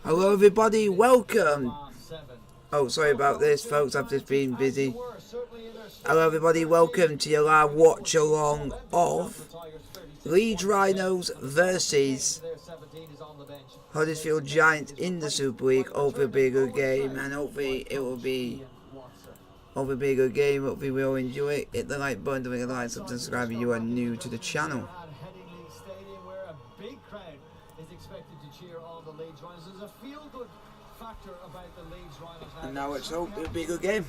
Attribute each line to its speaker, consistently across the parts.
Speaker 1: Hello everybody, welcome. Oh, sorry about this folks, I've just been busy. Hello everybody, welcome to your live watch along of Leeds Rhinos versus Huddersfield Giants in the Super League. Hopefully it'll be a good game, and hopefully it will be a good game. Hopefully we'll enjoy it. Hit the like button, don't forget to like, subscribe if you are new to the channel. And now let's hope it'll be a good game.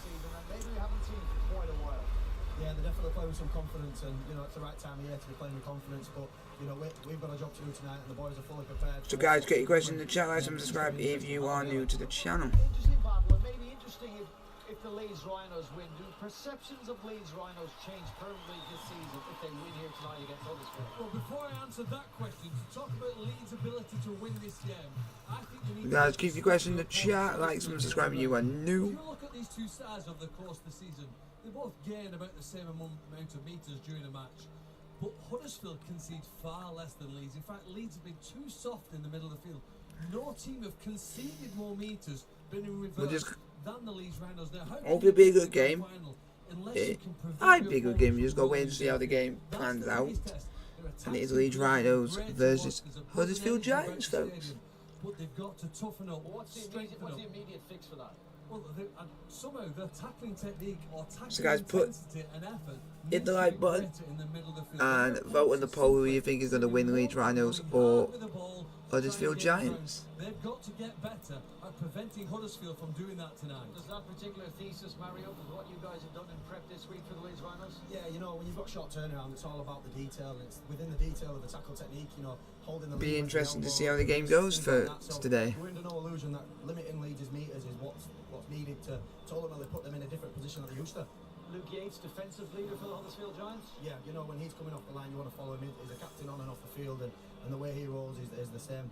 Speaker 2: Yeah, they're definitely playing with some confidence, and you know it's the right time of year to be playing with confidence. But you know we've got a job to do tonight, and the boys are fully prepared.
Speaker 1: So guys, get your question in the chat, like, subscribe if you are new to the channel.
Speaker 3: Interesting battle, and maybe interesting if the Leeds Rhinos win. Do perceptions of Leeds Rhinos change permanently this season if they win here tonight against Huddersfield?
Speaker 4: Well, before I answer that question, to talk about Leeds' ability to win this game, I think we need
Speaker 1: guys, keep your question in the chat, like, subscribe if you are new.
Speaker 4: If you look at these two stars over the course of the season, they both gain about the same amount of metres during a match. But Huddersfield concede far less than Leeds. In fact, Leeds have been too soft in the middle of the field. No team have conceded more metres, been in reverse than the Leeds Rhinos. Now,
Speaker 1: Hopefully it'll be a good game. I'd be a good game. You just got to wait and see how the game plans out. And it is Leeds Rhinos versus Huddersfield Giants, folks.
Speaker 4: But they've got to toughen up.
Speaker 3: What's the immediate fix for that?
Speaker 4: Well, somehow their tackling technique or tackling
Speaker 1: guys, put
Speaker 4: intensity and effort
Speaker 1: hit the like button and vote on the poll who you think is going to win, Leeds Rhinos or Huddersfield Giants.
Speaker 4: They've got to get better at preventing Huddersfield from doing that tonight.
Speaker 3: Does that particular thesis marry up with what you guys have done in prep this week for the Leeds Rhinos?
Speaker 2: Yeah, you know when you've got short turnaround, it's all about the detail. It's within the detail of the tackle technique. You know, holding the.
Speaker 1: Be interesting to see how the game goes for today.
Speaker 2: We're under no illusion that limiting Leeds' meters is what's needed to ultimately put them in a different position than they used to.
Speaker 3: Luke Yates, defensive leader for the Huddersfield Giants?
Speaker 2: Yeah, you know, when he's coming off the line, you want to follow him. He's a captain on and off the field, and the way he rolls is the same.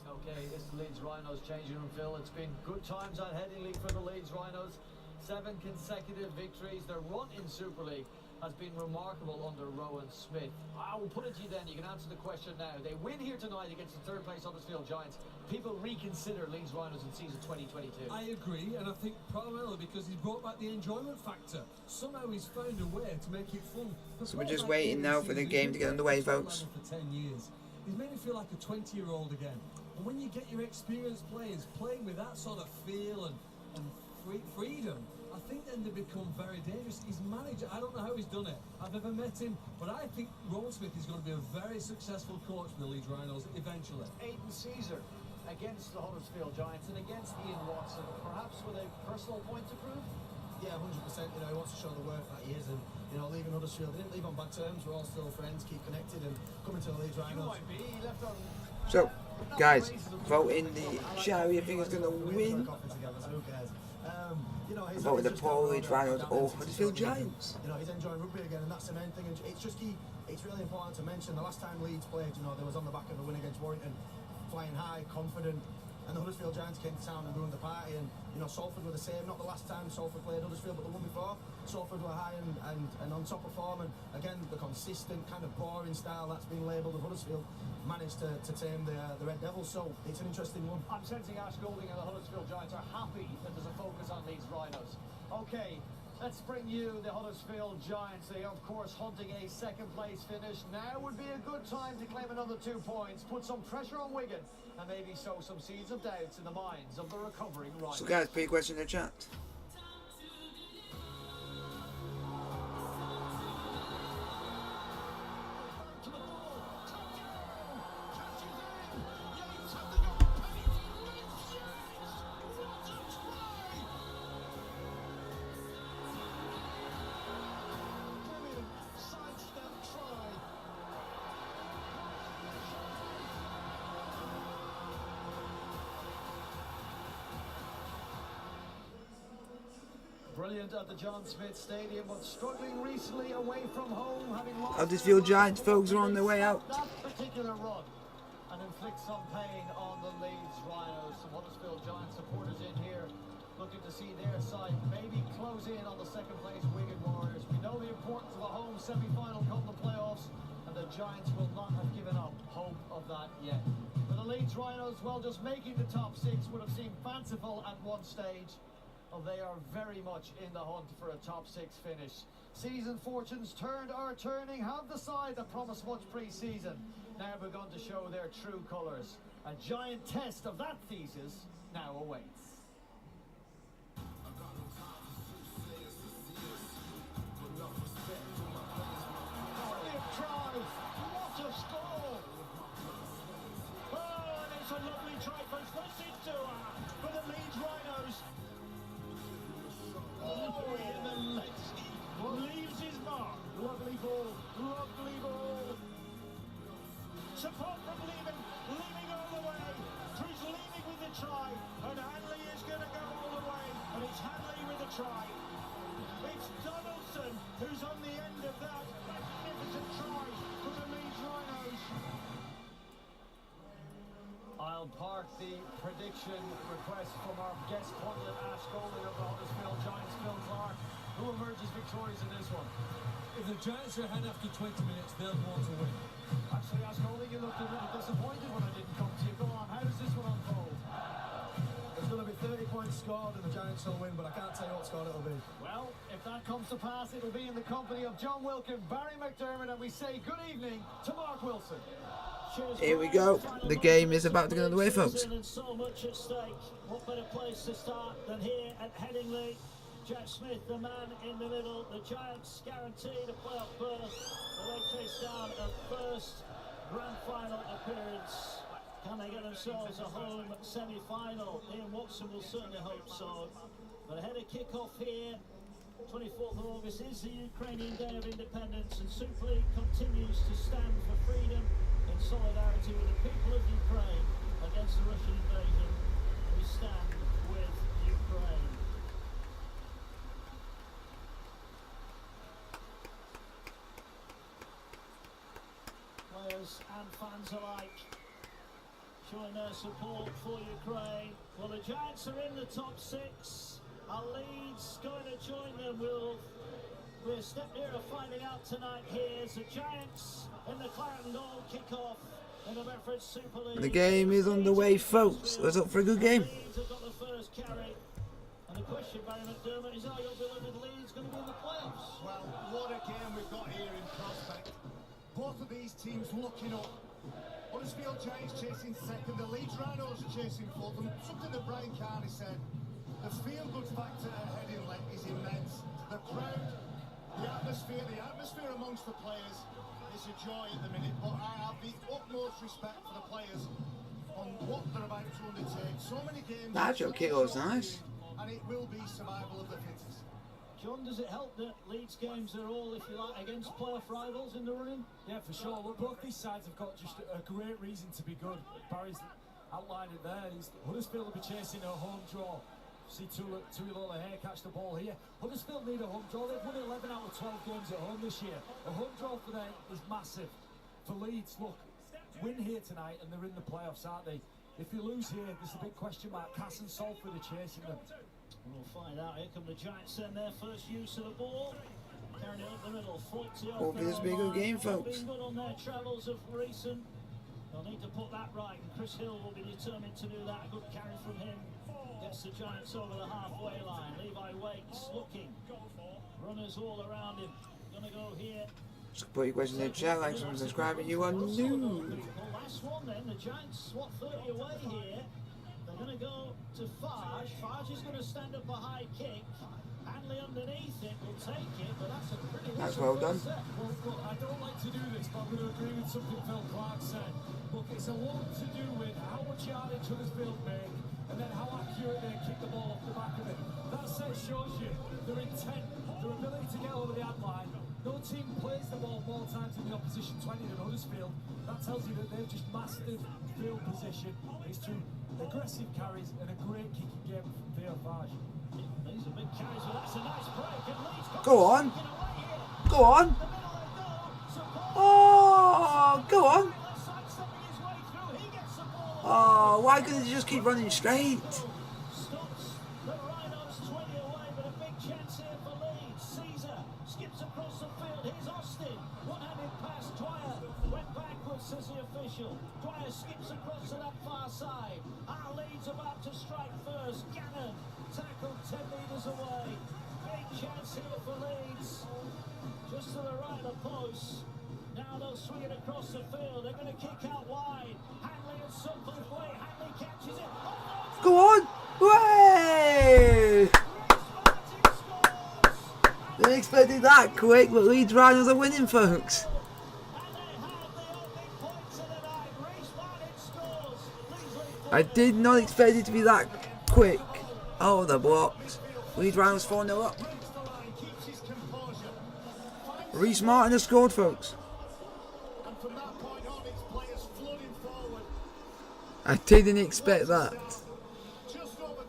Speaker 3: Okay, this Leeds Rhinos changing room, Phil. It's been good times at Headingley for the Leeds Rhinos. 7 consecutive victories. Their run in Super League has been remarkable under Rowan Smith. I will put it to you then, you can answer the question now. They win here tonight against the third place Huddersfield Giants. People reconsider Leeds Rhinos in season 2022.
Speaker 4: I agree, and I think primarily because he's brought back the enjoyment factor. Somehow he's found a way to make it fun.
Speaker 1: So we're just waiting now for the game to get underway, folks.
Speaker 4: For 10 years. He's made me feel like a 20-year-old again. And when you get your experienced players playing with that sort of feel and freedom, I think then they become very dangerous. He's managed, I don't know how he's done it. I've never met him, but I think Rowan Smith is going to be a very successful coach for the Leeds Rhinos eventually.
Speaker 3: Aidan Caesar against the Huddersfield Giants and against Ian Watson, perhaps with a personal point to prove?
Speaker 2: Yeah, 100%. You know, he wants to show the worth that he is, and you know, leaving Huddersfield, they didn't leave on bad terms. We're all still friends, keep connected, and coming to the Leeds Rhinos.
Speaker 3: You might be. He left on.
Speaker 1: So, guys, vote in the chat who you think is going to win.
Speaker 2: You know,
Speaker 1: vote with the poll, Leeds Rhinos or Huddersfield Giants.
Speaker 2: You know, he's enjoying rugby again, and that's the main thing. And it's just it's really important to mention the last time Leeds played, you know, they was on the back of a win against Warrington, flying high, confident. And the Huddersfield Giants came to town and ruined the party, and you know Salford were the same. Not the last time Salford played Huddersfield, but the one before. Salford were high and on top of form, and again the consistent kind of boring style that's been labelled of Huddersfield managed to tame the Red Devils. So it's an interesting one.
Speaker 3: I'm sensing Ash Golding and the Huddersfield Giants are happy that there's a focus on Leeds Rhinos. Okay, let's bring you the Huddersfield Giants. They are of course hunting a second place finish. Now would be a good time to claim another 2 points, put some pressure on Wigan, and maybe sow some seeds of doubts in the minds of the recovering Rhinos.
Speaker 1: So guys, put your question in the chat.
Speaker 3: Brilliant at the John Smith Stadium, but struggling recently away from home, having lost.
Speaker 1: Huddersfield Giants folks are on their way out.
Speaker 3: That particular run and inflict some pain on the Leeds Rhinos. Some Huddersfield Giants supporters in here looking to see their side maybe close in on the second place Wigan Warriors. We know the importance of a home semi-final come the playoffs, and the Giants will not have given up hope of that yet. The the Leeds Rhinos, well, just making the top 6 would have seemed fanciful at one stage. Well, they are very much in the hunt for a top 6 finish. Season fortunes turned are turning. Have the side that promised much pre-season now begun to show their true colours. A giant test of that thesis now awaits. Brilliant drive. What a score! Oh, and it's a lovely try for the Leeds Rhinos. Oh, in the legs. Leaves his mark. Lovely ball. Lovely ball. Support from leaving all the way. He's leaving with the try, and Hanley is going to go all the way, and it's Hanley with the try. It's Donaldson who's on the end of that magnificent try for the Leeds Rhinos. I'll park the prediction request from our guest pundit Ash Golding of the Huddersfield Giants, Phil Clark. Who emerges victorious in this one?
Speaker 4: If the Giants are ahead after 20 minutes, they'll want to win.
Speaker 3: Actually, Ash Golding, you looked a little disappointed when I didn't come to you. Go on, how does this one unfold?
Speaker 2: There's going to be 30 points scored and the Giants will win, but I can't tell you what score it'll be.
Speaker 3: Well, if that comes to pass, it'll be in the company of John Wilkin, Barry McDermott, and we say good evening to Mark Wilson.
Speaker 1: Here we go. The game is about to get underway, folks.
Speaker 5: So much at stake. What better place to start than here at Headingley? Jack Smith, the man in the middle. The Giants guaranteed a playoff berth. They chase down a first grand final appearance. Can they get themselves a home semi-final? Ian Watson will certainly hope so. But ahead of kick-off here, 24th of August is the Ukrainian Day of Independence, and Super League continues to stand for freedom in solidarity with the people of Ukraine against the Russian invasion. We stand with Ukraine. Players and fans alike showing their support for Ukraine. Well, the Giants are in the top 6. Are Leeds going to join them? We're a step nearer finding out tonight here. As the Giants in the Clarendon Goal kick-off in the Betfred Super League.
Speaker 1: The game is on the way, folks. Let's hope for a good game.
Speaker 5: Leeds have got the first carry. And the question, Barry McDermott, is are your beloved Leeds going to be in the playoffs?
Speaker 2: Well, what a game we've got here in prospect. Both of these teams looking up. Huddersfield Giants chasing second, the Leeds Rhinos chasing fourth. And something that Brian Carney said, the feel-good factor at Headingley is immense. The crowd, the atmosphere amongst the players is a joy at the minute. But I have the utmost respect for the players on what they're about to undertake. So many games.
Speaker 1: That your kick was nice.
Speaker 2: And it will be survival of the fittest.
Speaker 5: John, does it help that Leeds games are all, if you like, against playoff rivals in the running?
Speaker 4: Yeah, for sure. Look, both these sides have got just a great reason to be good. Barry's outlined it there. Huddersfield will be chasing a home draw. See Tuilola here catch the ball here. Huddersfield need a home draw. They've won 11 out of 12 games at home this year. A home draw for them is massive. For Leeds, look, win here tonight and they're in the playoffs, aren't they? If you lose here, there's a big question mark. Cass and Salford are chasing them.
Speaker 5: We'll find out. Here come the Giants in their first use of the ball. Carrying it up the middle. 40 off.
Speaker 1: Hopefully this will be a good game, folks.
Speaker 5: Been good on their travels of recent. They'll need to put that right, and Chris Hill will be determined to do that. A good carry from him. Gets the Giants over the halfway line. Levi waits, looking. Runners all around him. Gonna go here.
Speaker 1: Just put your questions in the chat, like, subscribe, and you are new.
Speaker 5: Last one then. The Giants, 30 away here. They're going to go to Farge. Farge is going to stand up a high kick. Hanley underneath it will take it, but that's a pretty...
Speaker 1: That's well done.
Speaker 4: Well, look, I don't like to do this, but I'm going to agree with something Phil Clark said. Look, it's a lot to do with how much yardage Huddersfield make, and then how accurate they kick the ball off the back of it. That set shows you their intent, their ability to get over the ad line. No team plays the ball more times in the opposition 20 than Huddersfield. That tells you that they've just mastered field position. It's through aggressive carries and a great kicking game from Theo Farge.
Speaker 5: These are big carries, but that's a nice break. And Leeds got
Speaker 1: Go on. Go on. Oh, go on. Oh, why couldn't he just keep running straight?
Speaker 5: Stops the Rhinos 20 away, but a big chance here for Leeds. Caesar skips across the field. Here's Austin. One-handed pass. Dwyer went backwards, says the official. Dwyer player skips across to that far side. Our Leeds about to strike first. Gannon tackled 10 metres away. Big chance here for Leeds. Just to the right of the post. Now they'll swing it across the field. They're going to kick out wide. Hanley and Sutcliffe way. Hanley catches it. Oh,
Speaker 1: Go on! Way! Didn't expect it that quick, but Leeds Rhinos are winning, folks. I did not expect it to be that quick. Oh, the blocks. Leeds Rhinos 4-0 up. Reece Martin has scored, folks. I didn't expect that.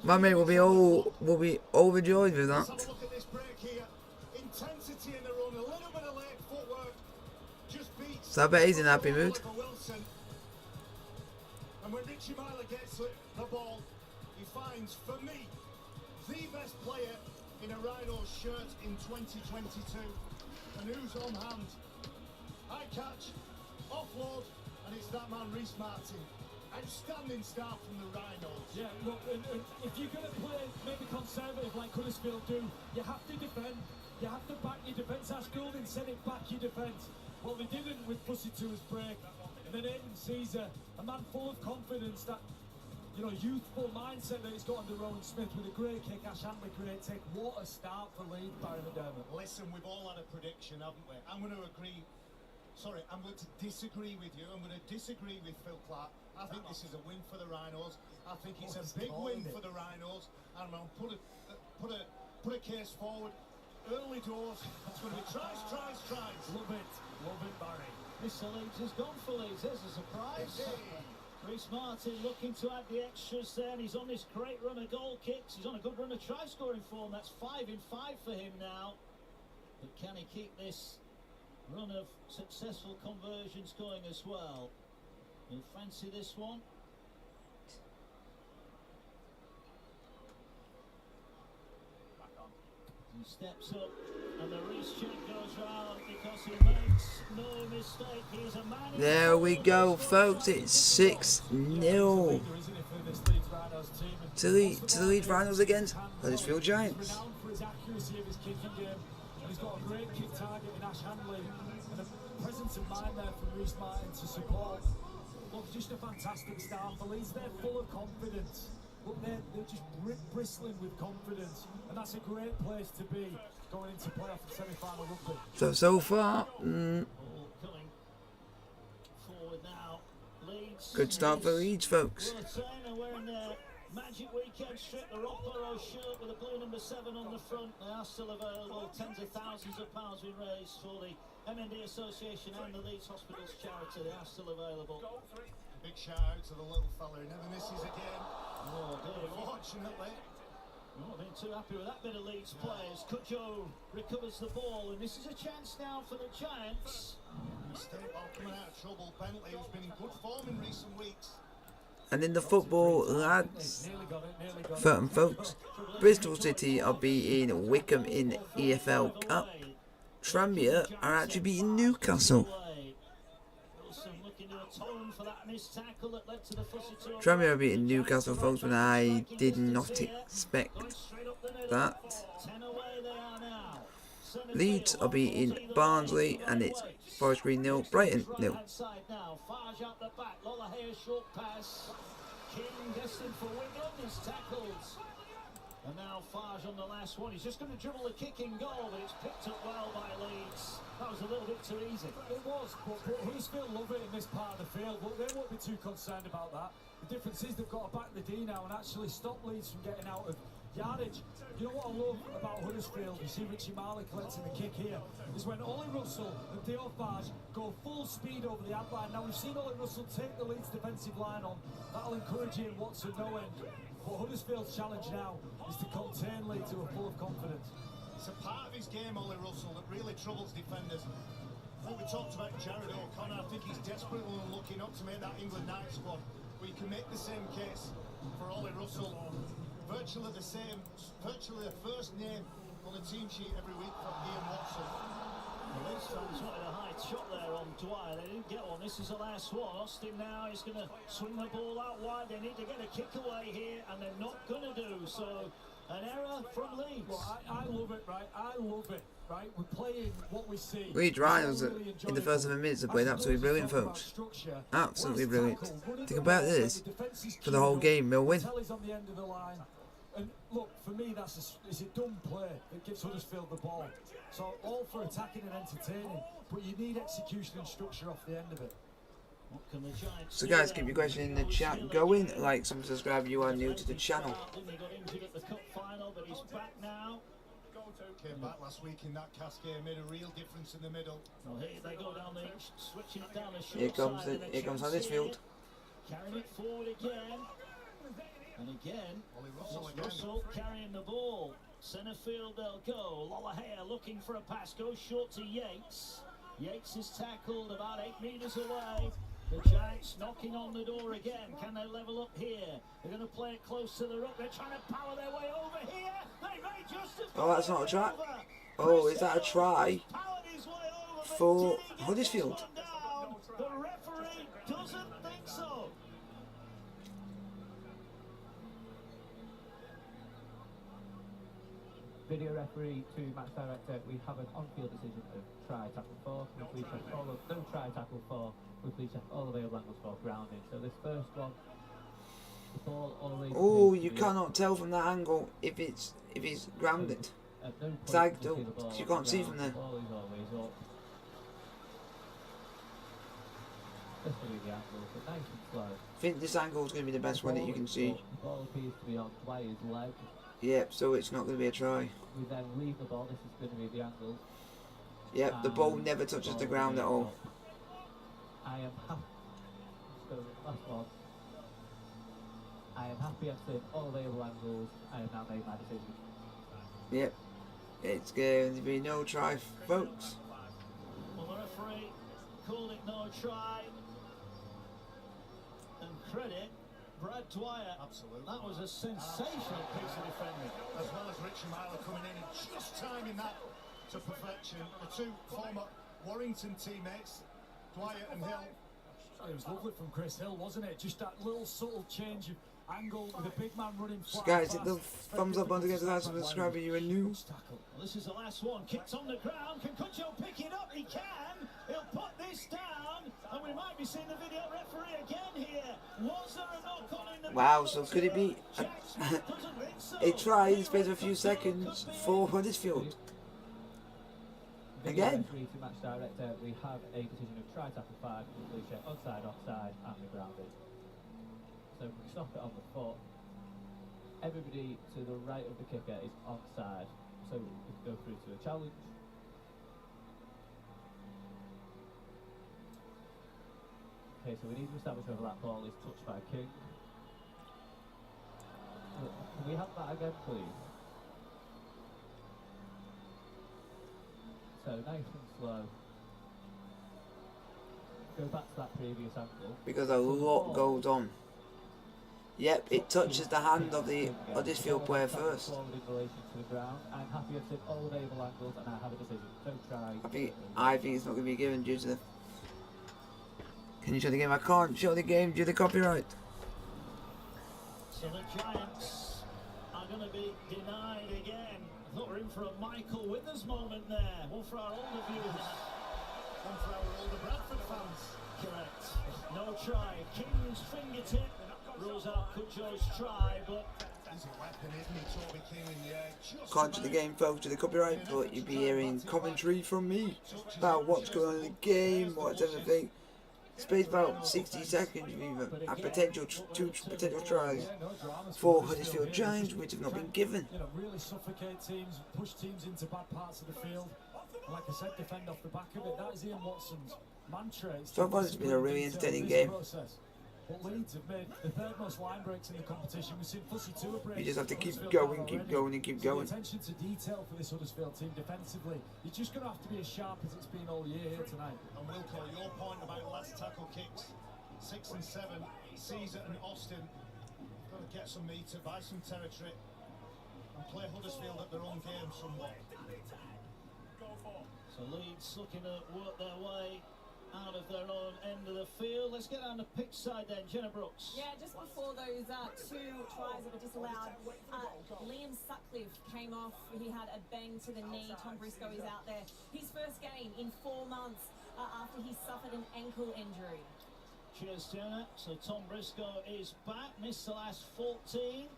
Speaker 1: My mate will be overjoyed with that. So I bet he's in a happy mood.
Speaker 2: And when Richie Myler gets the ball, he finds, for me, the best player in a Rhinos shirt in 2022. And who's on hand? High catch, offload, and it's that man, Reece Martin. Outstanding start from the Rhinos.
Speaker 4: Yeah, look, and if you're going to play maybe conservative like Huddersfield do, you have to defend. You have to back your defence. Ash Goulding said it, back your defence. Well, they didn't with Pussy to his break. And then Aiden Caesar, a man full of confidence, that, you know, youthful mindset that he's got under Rowan Smith with a great kick. Ash Hanley, great take. What a start for Leeds, Barry McDermott.
Speaker 2: Listen, we've all had a prediction, haven't we? I'm going to disagree with you. I'm going to disagree with Phil Clark. I think this is a win for the Rhinos. I think it's a big win for the Rhinos. And I'm going to put a case forward. Early doors. It's going to be tries.
Speaker 4: Love it, Barry.
Speaker 5: Mr. Leeds has gone for Leeds. There's a surprise. Reece Martin looking to add the extras there, and he's on this great run of goal kicks. He's on a good run of try scoring form. That's 5 in 5 for him now. But can he keep this run of successful conversions going as well? He'll fancy this one. He steps up, and the Reece check goes round because he makes no mistake. He's a man.
Speaker 1: There we go, folks. It's 6-0 to the Leeds Rhinos against Huddersfield Giants.
Speaker 4: For his accuracy of his kicking game, and he's got a great kick target in Ash Hanley, and a presence of mind there from Reece Martin to support. Look, just a fantastic start for Leeds. They're full of confidence. Look, they're just bristling with confidence, and that's a great place to be going into playoff and semi-final rugby.
Speaker 1: So far, good start for Leeds, folks.
Speaker 5: We're in the Magic Weekend strip, the Rob Burrow shirt with the blue number 7 on the front. They are still available. Tens of thousands of pounds been raised for the MND Association and the Leeds Hospitals charity. They are still available.
Speaker 2: Big shout out to the little fella who never misses again.
Speaker 5: Oh,
Speaker 2: Unfortunately.
Speaker 5: Not been too happy with that bit of Leeds players. Cudjoe recovers the ball, and this is a chance now for the Giants.
Speaker 2: Mistake while coming out of trouble. Bentley, who's been in good form in recent weeks.
Speaker 1: And in the football, lads, folks, Bristol City are beating Wickham in EFL Cup. Tranmere are actually beating Newcastle. Tranmere are beating Newcastle, folks, but I did not expect that. Leeds are beating Barnsley, and it's Forest Green 0, Brighton 0.
Speaker 5: And now Farge on the last one. He's just going to dribble the kicking goal, but it's picked up well by Leeds. That was a little bit too easy.
Speaker 4: It was, but Huddersfield love it in this part of the field. Look, they won't be too concerned about that. The difference is they've got to back the D now and actually stop Leeds from getting out of yardage. You know what I love about Huddersfield? You see Richie Marley collecting the kick here, is when Ollie Russell and Theo Farge go full speed over the ad line. Now we've seen Ollie Russell take the Leeds defensive line on. That'll encourage Ian Watson no end. But Huddersfield's challenge now is to contain Leeds, who are full of confidence.
Speaker 2: It's a part of his game, Ollie Russell, that really troubles defenders. I think we talked about Jared O'Connor. I think he's desperately looking up to make that England night squad. But you can make the same case for Ollie Russell. Virtually the first name on the team sheet every week for Ian Watson.
Speaker 5: The Leeds fans wanted a high shot there on Dwyer. They didn't get one. This is the last one. Austin now is going to swing the ball out wide. They need to get a kick away here, and they're not going to do so. An error from Leeds.
Speaker 4: Well, I love it, right? I love it, right? We're playing what we see.
Speaker 1: Leeds Rhinos in the first 7 minutes have played absolutely brilliant, folks. Absolutely brilliant. Think about this. For the whole game, they'll win.
Speaker 4: Telly's on the end of the line. And look, for me, it's a dumb play that gives Huddersfield the ball. So all for attacking and entertaining, but you need execution and structure off the end of it.
Speaker 1: So guys, keep your question in the chat going. Like, subscribe if you are new to the channel.
Speaker 2: Came back last week in that Cascade, made a real difference in the middle.
Speaker 5: Well, here they go down the switching it down the short
Speaker 1: Here comes Huddersfield.
Speaker 5: Carrying it forward again. And again, Russell carrying the ball. Centre field they'll go. Lollahea looking for a pass. Goes short to Yates. Yates is tackled about 8 metres away. The Giants knocking on the door again. Can they level up here? They're going to play it close to the ruck. They're trying to power their way over here. They may just have
Speaker 1: Oh, that's not a try. Oh, is that a try for Huddersfield?
Speaker 5: The referee doesn't think so.
Speaker 6: Video referee to match director, we have an on-field decision of try tackle 4, complete check all of, no try tackle 4, complete check all available angles for grounding. So this first one, the ball always...
Speaker 1: Oh, you cannot tell from that angle if it's grounded.
Speaker 6: No
Speaker 1: Tagged up, you can't see from there.
Speaker 6: Ball is always up. Especially the angle, but nice and slow.
Speaker 1: I think this angle is going to be the best one that you can see.
Speaker 6: The ball appears to be on Dwyer's leg.
Speaker 1: Yep, so it's not going to be a try.
Speaker 6: We then leave the ball, this is going to be the angle.
Speaker 1: Yep, the ball never touches the ground at all.
Speaker 6: I am happy. Let's go last one. I am happy I've seen all available angles. I have now made my decision.
Speaker 1: Yep, it's going to be no try, folks.
Speaker 5: Well, the referee called it no try. And credit Brad Dwyer.
Speaker 2: Absolutely.
Speaker 5: That was a sensational piece of defending.
Speaker 2: As well as Richie Myler coming in and just timing that to perfection. The two former Warrington teammates, Dwyer and Hill.
Speaker 4: It was lovely from Chris Hill, wasn't it? Just that little subtle change of angle with a big man running
Speaker 1: So
Speaker 4: flat.
Speaker 1: guys, hit the thumbs up button to get to that subscribe if you are new.
Speaker 5: Well, this is the last one. Kicked on the ground. Can Cuccio pick it up? He can. He'll put this down. And we might be seeing the video referee again here. Was there a knock on in the
Speaker 1: Wow, so could it be a try in the space of a few seconds for Huddersfield?
Speaker 6: Video
Speaker 1: Again?
Speaker 6: referee to match director, we have a decision of try tackle 5, complete check onside, offside, and the grounded. So we stop it on the foot. Everybody to the right of the kicker is onside, so we can go through to a challenge. Okay, so we need to establish whether that ball is touched by King. Can we have that again, please? So nice and slow. Go back to that previous angle.
Speaker 1: Because a lot goes on. Yep, it touches the hand of the Huddersfield player first.
Speaker 6: Forward in relation to the ground. I'm happy I've seen all available angles and I have a decision. Don't try.
Speaker 1: I think it's not going to be given due to the... Can you show the game? I can't show the game due to copyright.
Speaker 5: So the Giants are going to be denied again. I thought we were in for a Michael Withers moment there. One for our older viewers.
Speaker 2: One for our older Bradford fans.
Speaker 5: Correct. No try. King's fingertip rules out Cuccio's try, but
Speaker 2: He's a weapon, isn't he? Toby King in the air.
Speaker 1: Can't show the game, folks, due to copyright, but you'll be hearing commentary from me about what's going on in the game, what's everything. Space about 60 seconds with a potential two potential tries for Huddersfield Giants, which have not been given.
Speaker 4: You know, really suffocate teams, push teams into bad parts of the field. And like I said, defend off the back of it. That is Ian Watson's mantra.
Speaker 1: So far, it's been a really entertaining game.
Speaker 4: But Leeds have made the third most line breaks in the competition. We've seen fussy two breaks.
Speaker 1: You just have to keep going, keep going, and keep going.
Speaker 4: The attention to detail for this Huddersfield team defensively. You're just going to have to be as sharp as it's been all year here tonight.
Speaker 2: And Wilco, your point about last tackle kicks, 6 and 7, Caesar and Austin, got to get some meter, buy some territory, and play Huddersfield at their own game somewhat.
Speaker 5: so So Leeds looking to work their way out of their own end of the field. Let's get on the pitch side then, Jenna Brooks.
Speaker 7: Yeah, just before those two tries that were disallowed, Liam Sutcliffe came off. He had a bang to the knee. Tom Briscoe is out there. His first game in 4 months after he suffered an ankle injury.
Speaker 5: Cheers, Jenna. So Tom Briscoe is back. Missed the last 14.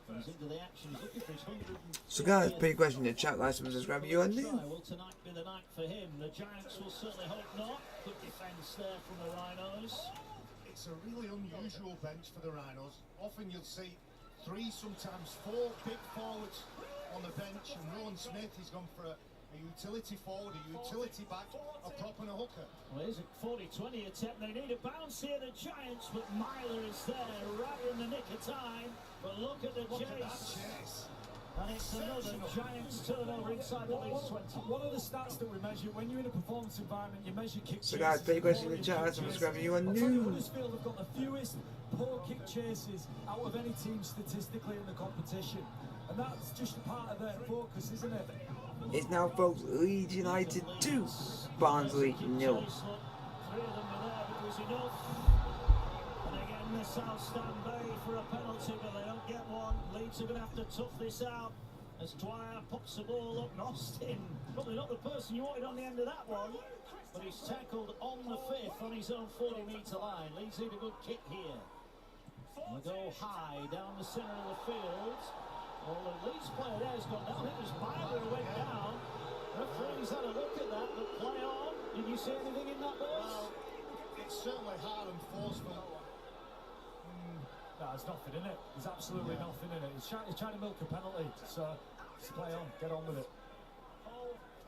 Speaker 5: Comes into the action. He's looking for his 100.
Speaker 1: So guys, pretty question in the chat, like, subscribe, you are new.
Speaker 5: Will tonight be the night for him? The Giants will certainly hope not. Good defence there from the Rhinos.
Speaker 2: It's a really unusual bench for the Rhinos. Often you'll see 3, sometimes 4 big forwards on the bench, and Rowan Smith, he's gone for a utility forward, a utility back, a prop and a hooker.
Speaker 5: Well, here's a 40-20 attempt. They need a bounce here, the Giants, but Myler is there right in the nick of time. But look at the chase. And it's another Giants turnover inside the Leeds 20.
Speaker 4: One of the stats that we measure, when you're in a performance environment, you measure kick chases.
Speaker 1: So guys, pretty question in the chat, like, subscribe, you are
Speaker 4: I'll tell you,
Speaker 1: new.
Speaker 4: Huddersfield have got the fewest poor kick chases out of any team statistically in the competition. And that's just part of their focus, isn't it?
Speaker 1: It's now, folks, Leeds United 2, Barnsley 0.
Speaker 5: 3 of them were there, but it was enough. And again, the South stand bay for a penalty, but they don't get one. Leeds are going to have to tough this out as Dwyer pops the ball up. And Austin, probably not the person you wanted on the end of that one, but he's tackled on the 5th on his own 40-metre line. Leeds need a good kick here. And they go high down the centre of the field. Well, the Leeds player there has gone down. It was Myler who went down. Referee's had a look at that, but play on. Did you see anything in that, boys?
Speaker 2: Well, it's certainly hard and forceful.
Speaker 4: No, there's nothing in it. There's absolutely nothing in it. He's trying to milk a penalty, so just play on, get on with it.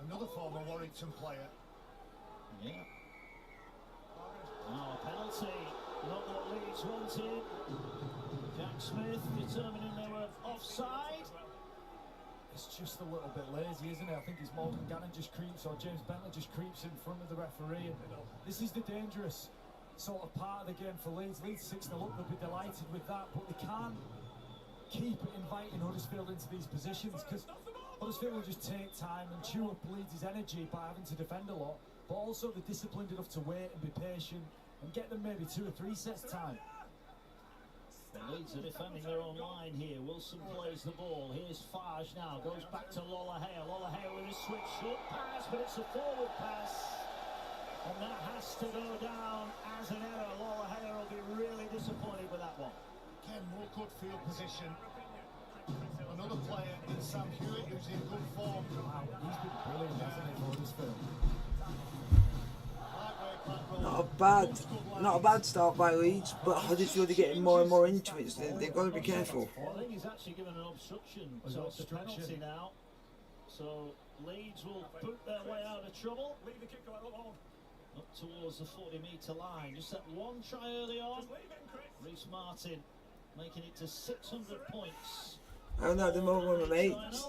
Speaker 2: Another former Warrington player.
Speaker 5: Yeah. Now a penalty, not what Leeds wanted. Jack Smith determining they were offside.
Speaker 4: It's just a little bit lazy, isn't it? I think it's Morgan Gannon just creeps, or James Bentley just creeps in front of the referee. And this is the dangerous sort of part of the game for Leeds. Leeds 6-0 up, they'll be delighted with that, but they can't keep inviting Huddersfield into these positions, because Huddersfield will just take time and chew up Leeds' energy by having to defend a lot, but also they're disciplined enough to wait and be patient and get them maybe 2 or 3 sets time.
Speaker 5: The Leeds are defending their own line here. Wilson plays the ball. Here's Farge now. Goes back to Lola Hale. Lola Hale with a switch. Short pass, but it's a forward pass. And that has to go down as an error. Lola Hale will be really disappointed with that one.
Speaker 2: Again, more good field position. Another player in Sam Hewitt who's in good form.
Speaker 4: Wow, he's been brilliant, hasn't he, for Huddersfield?
Speaker 1: Not a bad start by Leeds, but Huddersfield are getting more and more into it, so they've got to be careful.
Speaker 5: Well, I think he's actually given an obstruction, so it's a penalty now. So Leeds will boot their way out of trouble. Up towards the 40-metre line. Just that one try early on. Reece Martin making it to 600 points.
Speaker 1: I don't know, at the moment with my mates,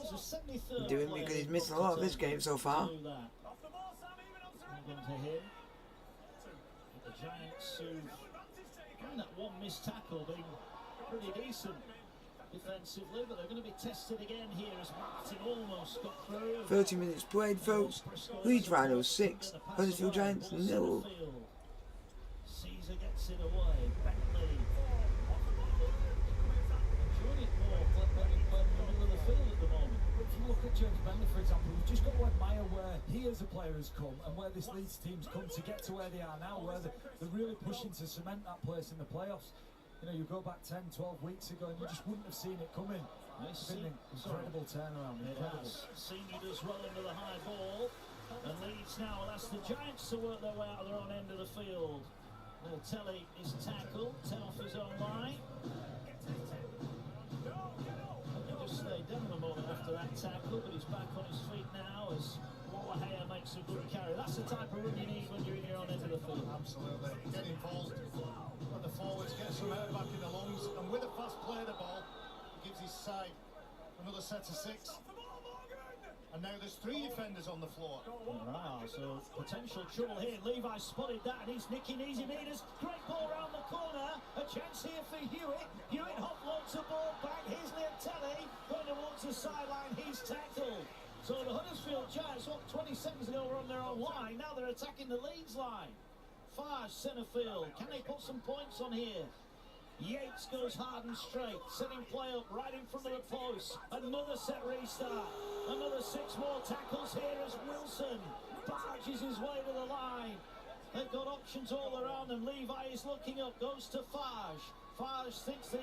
Speaker 1: I'm doing because he's missed a lot of this game so far.
Speaker 5: To him. The Giants who, in that one missed tackle, being pretty decent defensively, but they're going to be tested again here as Martin almost got through.
Speaker 1: 30 minutes played, folks. Leeds Rhinos 6, Huddersfield Giants 0.
Speaker 5: Caesar gets it away. Bentley. Enjoying it more playing in the middle of the field at the moment.
Speaker 4: If you look at James Bentley, for example, we've just got to admire where he as a player has come and where this Leeds team's come to get to where they are now, where they're really pushing to cement that place in the playoffs. You know, you go back 10, 12 weeks ago and you just wouldn't have seen it coming. It's been an incredible turnaround, incredible.
Speaker 5: Senior does well under the high ball. And Leeds now will ask the Giants to work their way out of their own end of the field. Well, Telly is tackled, 10 off his own line. He just stayed down a moment after that tackle, but he's back on his feet now as Wallahere makes a good carry. That's the type of run you need when you're in your own end of the field.
Speaker 2: Absolutely. Get involved. Let the forwards get some air back in the lungs. And with a fast play of the ball, he gives his side another set of 6. And now there's 3 defenders on the floor.
Speaker 5: Wow, so potential trouble here. Levi spotted that and he's nicking easy meters. Great ball around the corner. A chance here for Hewitt. Hewitt offloads the ball back. Here's Liatelli going towards the sideline. He's tackled. So the Huddersfield Giants, 20 seconds ago, were on their own line. Now they're attacking the Leeds line. Farge, centre field. Can they put some points on here? Yates goes hard and straight, setting play up right in front of the post. Another set restart. Another 6 more tackles here as Wilson barges his way to the line. They've got options all around them. Levi is looking up, goes to Farge. Farge thinks the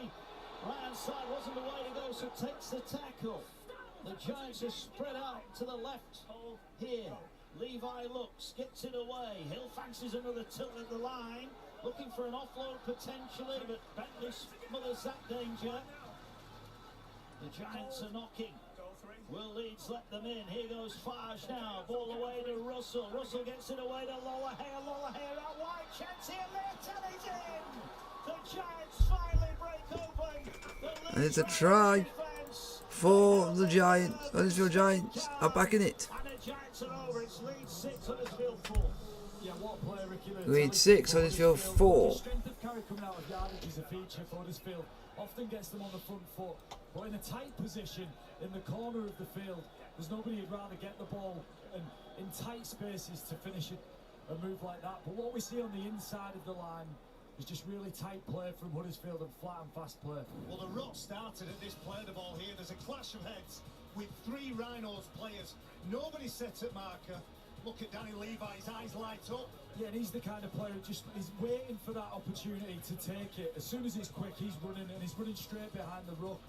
Speaker 5: right-hand side wasn't the way to go, so takes the tackle. The Giants are spread out to the left here. Levi looks, gets it away. Hill fancies another tilt at the line. Looking for an offload potentially, but Bentley smothers that danger. The Giants are knocking. Will Leeds let them in? Here goes Farge now. Ball away to Russell. Russell gets it away to Lowerhair. Lowerhair out wide. Chance here. Leotelli's in. The Giants finally break open.
Speaker 1: And it's a try for the Giants. Huddersfield Giants are back in it.
Speaker 5: And the Giants are over. It's Leeds 6, Huddersfield 4.
Speaker 4: Yeah, what a player, Ricky.
Speaker 1: Leeds 6, Huddersfield 4.
Speaker 4: The strength of carry coming out of yardage is a feature for Huddersfield. Often gets them on the front foot, but in a tight position in the corner of the field, there's nobody who'd rather get the ball and in tight spaces to finish a move like that. But what we see on the inside of the line is just really tight play from Huddersfield and flat and fast play.
Speaker 2: Well, the rot started at this play the ball here. There's a clash of heads with 3 Rhinos players. Nobody set at marker. Look at Danny Levi, his eyes light up.
Speaker 4: Yeah, and he's the kind of player who just is waiting for that opportunity to take it. As soon as he's quick, he's running, and he's running straight behind the ruck.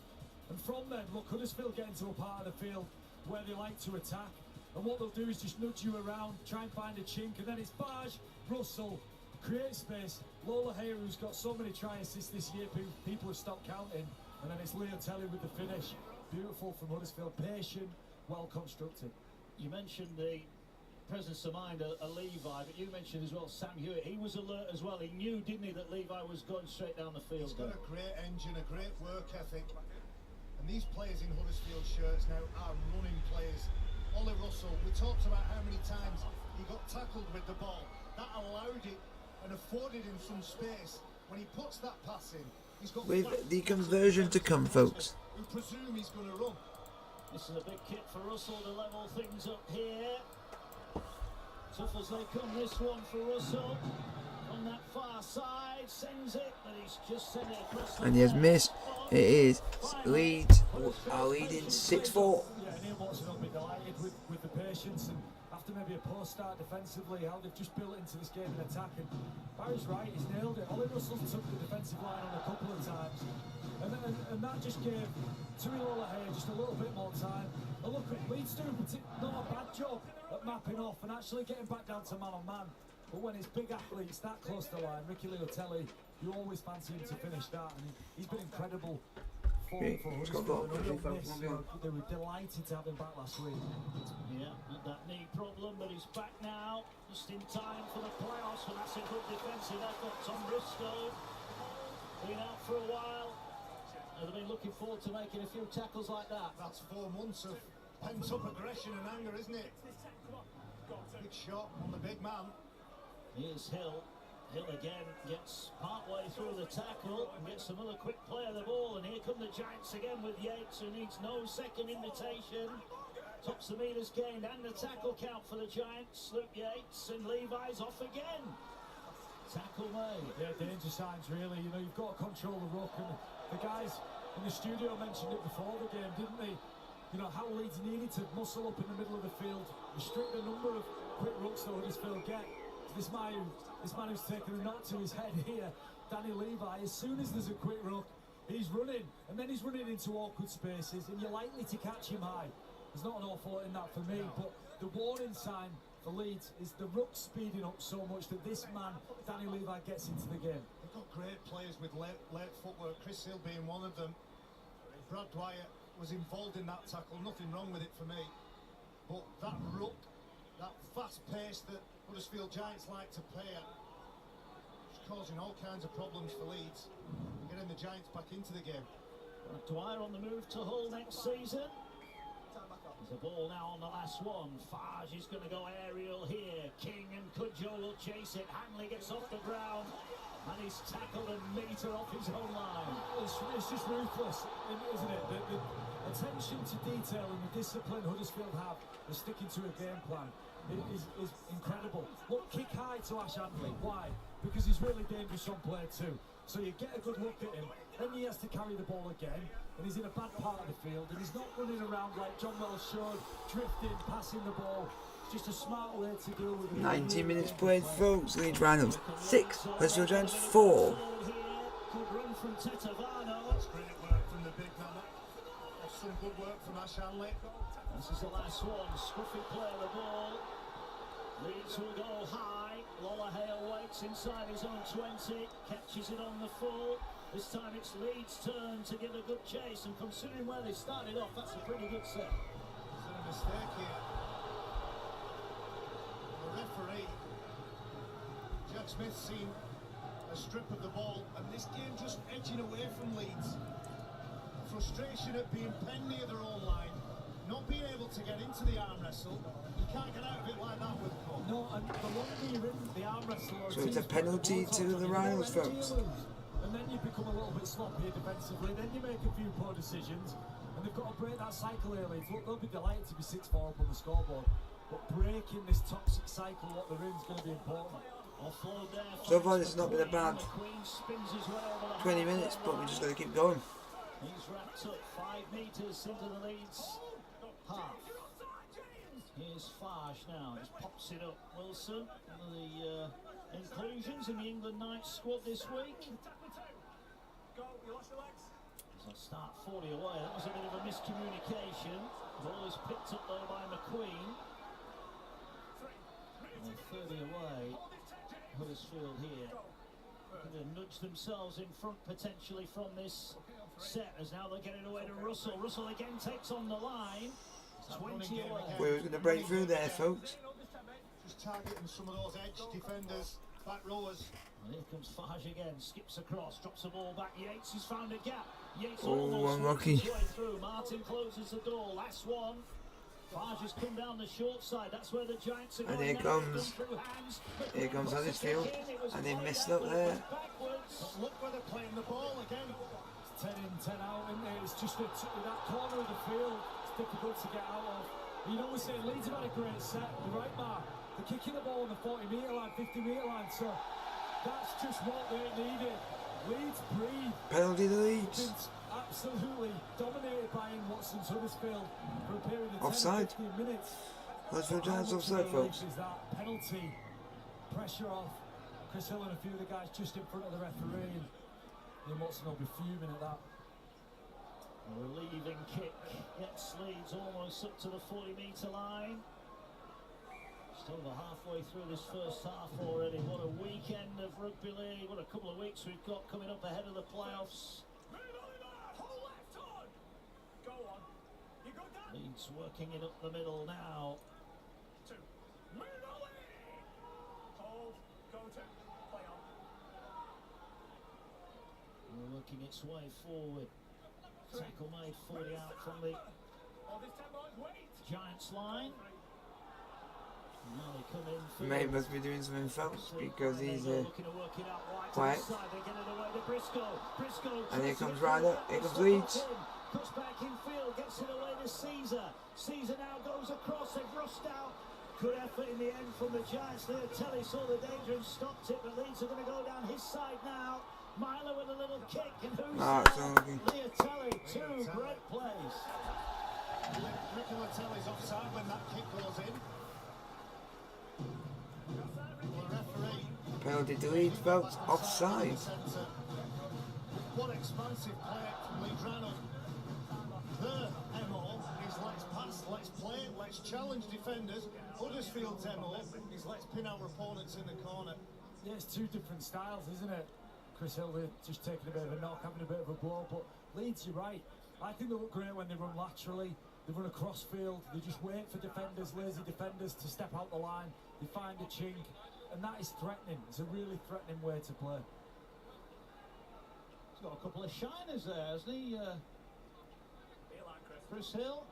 Speaker 4: And from then, look, Huddersfield get into a part of the field where they like to attack. And what they'll do is just nudge you around, try and find a chink, and then it's Barge, Russell, create space. Lowerhair, who's got so many try assists this year, people have stopped counting. And then it's Leotelli with the finish. Beautiful from Huddersfield, patient, well constructed.
Speaker 5: You mentioned the presence of mind of Levi, but you mentioned as well Sam Hewitt. He was alert as well. He knew, didn't he, that Levi was going straight down the field.
Speaker 2: He's got a great engine, a great work ethic. And these players in Huddersfield shirts now are running players. Ollie Russell, we talked about how many times he got tackled with the ball. That allowed it and afforded him some space. When he puts that pass in, he's got
Speaker 1: With the conversion to come, folks.
Speaker 2: who presume he's going to run.
Speaker 5: This is a big kick for Russell to level things up here. Tough as they come, this one for Russell. On that far side, sends it, but he's just sent it across the
Speaker 1: And he has missed. It is Leeds are leading 6-4.
Speaker 4: Yeah, and Neil Watson will be delighted with the patience and after maybe a poor start defensively, how they've just built into this game in attack. And Barry's right, he's nailed it. Ollie Russell took the defensive line on a couple of times, and that just gave Tui Lowerhair just a little bit more time. And look, Leeds doing not a bad job at mapping off and actually getting back down to man-on-man. But when it's big athletes that close to the line, Ricky Leotelli, you always fancy him to finish that, and he's been incredible for Huddersfield. They were delighted to have him back last week.
Speaker 5: Yeah, had that knee problem, but he's back now, just in time for the playoffs, and that's a good defensive effort. Tom Briscoe been out for a while. They've been looking forward to making a few tackles like that.
Speaker 2: That's 4 months of pent-up aggression and anger, isn't it? Big shot on the big man.
Speaker 5: Here's Hill. Hill again gets partway through the tackle and gets another quick play of the ball. And here come the Giants again with Yates, who needs no second invitation. Tops the meters gained and the tackle count for the Giants. Luke Yates, and Levi's off again. Tackle made.
Speaker 4: Yeah, danger signs really. You know, you've got to control the ruck, and the guys in the studio mentioned it before the game, didn't they? You know, how Leeds needed to muscle up in the middle of the field, restrict the number of quick rucks that Huddersfield get. This man who's taken a knock to his head here, Danny Levi, as soon as there's a quick ruck, he's running, and then he's running into awkward spaces, and you're likely to catch him high. There's not an awful lot in that for me, but the warning sign for Leeds is the ruck speeding up so much that this man, Danny Levi, gets into the game.
Speaker 2: They've got great players with late footwork, Chris Hill being one of them. Brad Dwyer was involved in that tackle, nothing wrong with it for me. But that ruck, that fast pace that Huddersfield Giants like to play at, is causing all kinds of problems for Leeds. Getting the Giants back into the game.
Speaker 5: Dwyer on the move to Hull next season. There's a ball now on the last one. Farge is going to go aerial here. King and Cudjoe will chase it. Hanley gets off the ground. And he's tackled a metre off his own line.
Speaker 4: It's just ruthless, isn't it? The attention to detail and the discipline Huddersfield have of sticking to a game plan is incredible. Look, kick high to Ash Handley. Why? Because he's really dangerous on play too. So you get a good look at him, then he has to carry the ball again, and he's in a bad part of the field, and he's not running around like John Wells showed, drifting, passing the ball. Just a smart way to deal with it.
Speaker 1: 90 minutes played, folks. Leeds Rhinos 6, Huddersfield Giants 4.
Speaker 5: Good run from Tetavano.
Speaker 2: That's great work from the big man. That's some good work from Ash Handley.
Speaker 5: This is the last one. Scruffy play of the ball. Leeds will go high. Lola Hale waits inside his own 20. Catches it on the full. This time it's Leeds' turn to give a good chase. And considering where they started off, that's a pretty good set.
Speaker 2: Is there a mistake here? The referee, Jack Smith, seen a strip of the ball, and this game just edging away from Leeds. Frustration at being penned near their own line, not being able to get into the arm wrestle. You can't get out of it like that with Cole.
Speaker 4: No, and the longer you're in the arm wrestle,
Speaker 1: So it's a penalty to the Rhinos, folks.
Speaker 4: And then you become a little bit sloppier defensively, then you make a few poor decisions, and they've got to break that cycle early. Look, they'll be delighted to be 6-4 up on the scoreboard, but breaking this toxic cycle, what they're in, is going to be important.
Speaker 1: So far it's not been a bad 20 minutes, but we're just going to keep going.
Speaker 5: He's wrapped up 5 metres into the Leeds half. Here's Farge now, just pops it up. Wilson, one of the inclusions in the England Knights squad this week. As I start 40 away, that was a bit of a miscommunication. The ball is picked up though by McQueen. And 30 away, Huddersfield here. Going to nudge themselves in front potentially from this set, as now they're getting away to Russell. Russell again takes on the line. 20 away.
Speaker 1: We were going to break through there, folks.
Speaker 2: Just targeting some of those edge defenders, back rowers.
Speaker 5: And here comes Farge again, skips across, drops the ball back. Yates has found a gap. Yates
Speaker 1: Oh,
Speaker 5: almost
Speaker 1: unlucky.
Speaker 5: works his way through. Martin closes the door. Last one. Farge has come down the short side. That's where the Giants are
Speaker 1: And
Speaker 5: going.
Speaker 1: here comes Huddersfield, and they missed up there.
Speaker 2: But look where they're playing the ball again.
Speaker 4: It's 10 in, 10 out, isn't it? It's just that corner of the field, it's difficult to get out of. You know, we're saying Leeds have had a great set, you're right, Mark. They're kicking the ball on the 40-metre line, 50-metre line, so that's just what they needed. Leeds breathe.
Speaker 1: Penalty to Leeds.
Speaker 4: Absolutely dominated by Ian Watson's Huddersfield for a period of
Speaker 1: Offside.
Speaker 4: 10 15 minutes.
Speaker 1: Huddersfield Giants offside, folks.
Speaker 4: Is that penalty, pressure off Chris Hill and a few of the guys just in front of the referee, and Ian Watson will be fuming at that.
Speaker 5: A relieving kick gets Leeds almost up to the 40-metre line. Just over halfway through this first half already. What a weekend of rugby league. What a couple of weeks we've got coming up ahead of the playoffs. Leeds working it up the middle now. We're working its way forward. Tackle made 40 out from the Giants line. Now they come in.
Speaker 1: Mate must be doing something, folks, because he's quiet. And here comes Ryder, here comes Leeds.
Speaker 5: Puts back in field, gets it away to Caesar. Caesar now goes across, they've rushed out. Good effort in the end from the Giants. Leotelli saw the danger and stopped it, but Leeds are going to go down his side now. Milo with a little kick, and who's Leotelli, 2 great plays.
Speaker 2: Ricky Leotelli's offside when that kick goes in. Well, the referee.
Speaker 1: Penalty to Leeds, folks. Offside.
Speaker 2: What expansive play from Leeds Rhinos. Their MO is let's pass, let's play, let's challenge defenders. Huddersfield's MO is let's pin our opponents in the corner.
Speaker 4: Yeah, it's 2 different styles, isn't it? Chris Hill just taking a bit of a knock, having a bit of a blow, but Leeds, you're right. I think they look great when they run laterally, they run across field, they just wait for defenders, lazy defenders to step out the line, they find a chink, and that is threatening. It's a really threatening way to play.
Speaker 5: He's got a couple of shiners there, hasn't he? Chris Hill?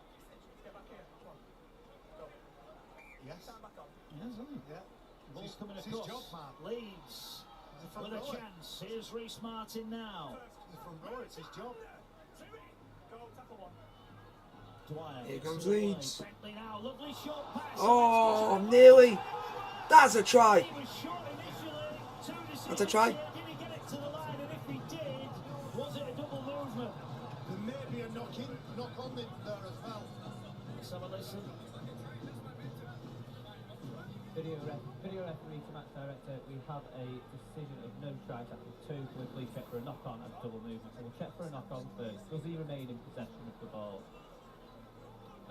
Speaker 2: Yes.
Speaker 5: Yes, hasn't he?
Speaker 2: Yeah.
Speaker 5: Ball's coming
Speaker 2: It's his
Speaker 5: across.
Speaker 2: job, Mark.
Speaker 5: Leeds. with a chance. Here's Reece Martin now.
Speaker 2: The front row, it's his job.
Speaker 5: Dwyer
Speaker 1: Here
Speaker 5: gets
Speaker 1: comes
Speaker 5: it away.
Speaker 1: Leeds.
Speaker 5: Bentley now, lovely short pass.
Speaker 1: Oh, nearly. That's a try.
Speaker 5: He was short initially. Two
Speaker 1: That's a
Speaker 5: decisions
Speaker 1: try.
Speaker 5: here. Did he get it to the line? And if he did, was it a double movement?
Speaker 2: There may be a knock on in there as well.
Speaker 5: Let's have a listen.
Speaker 6: Video referee to match director, we have a decision of no try tackle 2. Can we please check for a knock-on and double movement? So we'll check for a knock-on first. Does he remain in possession of the ball?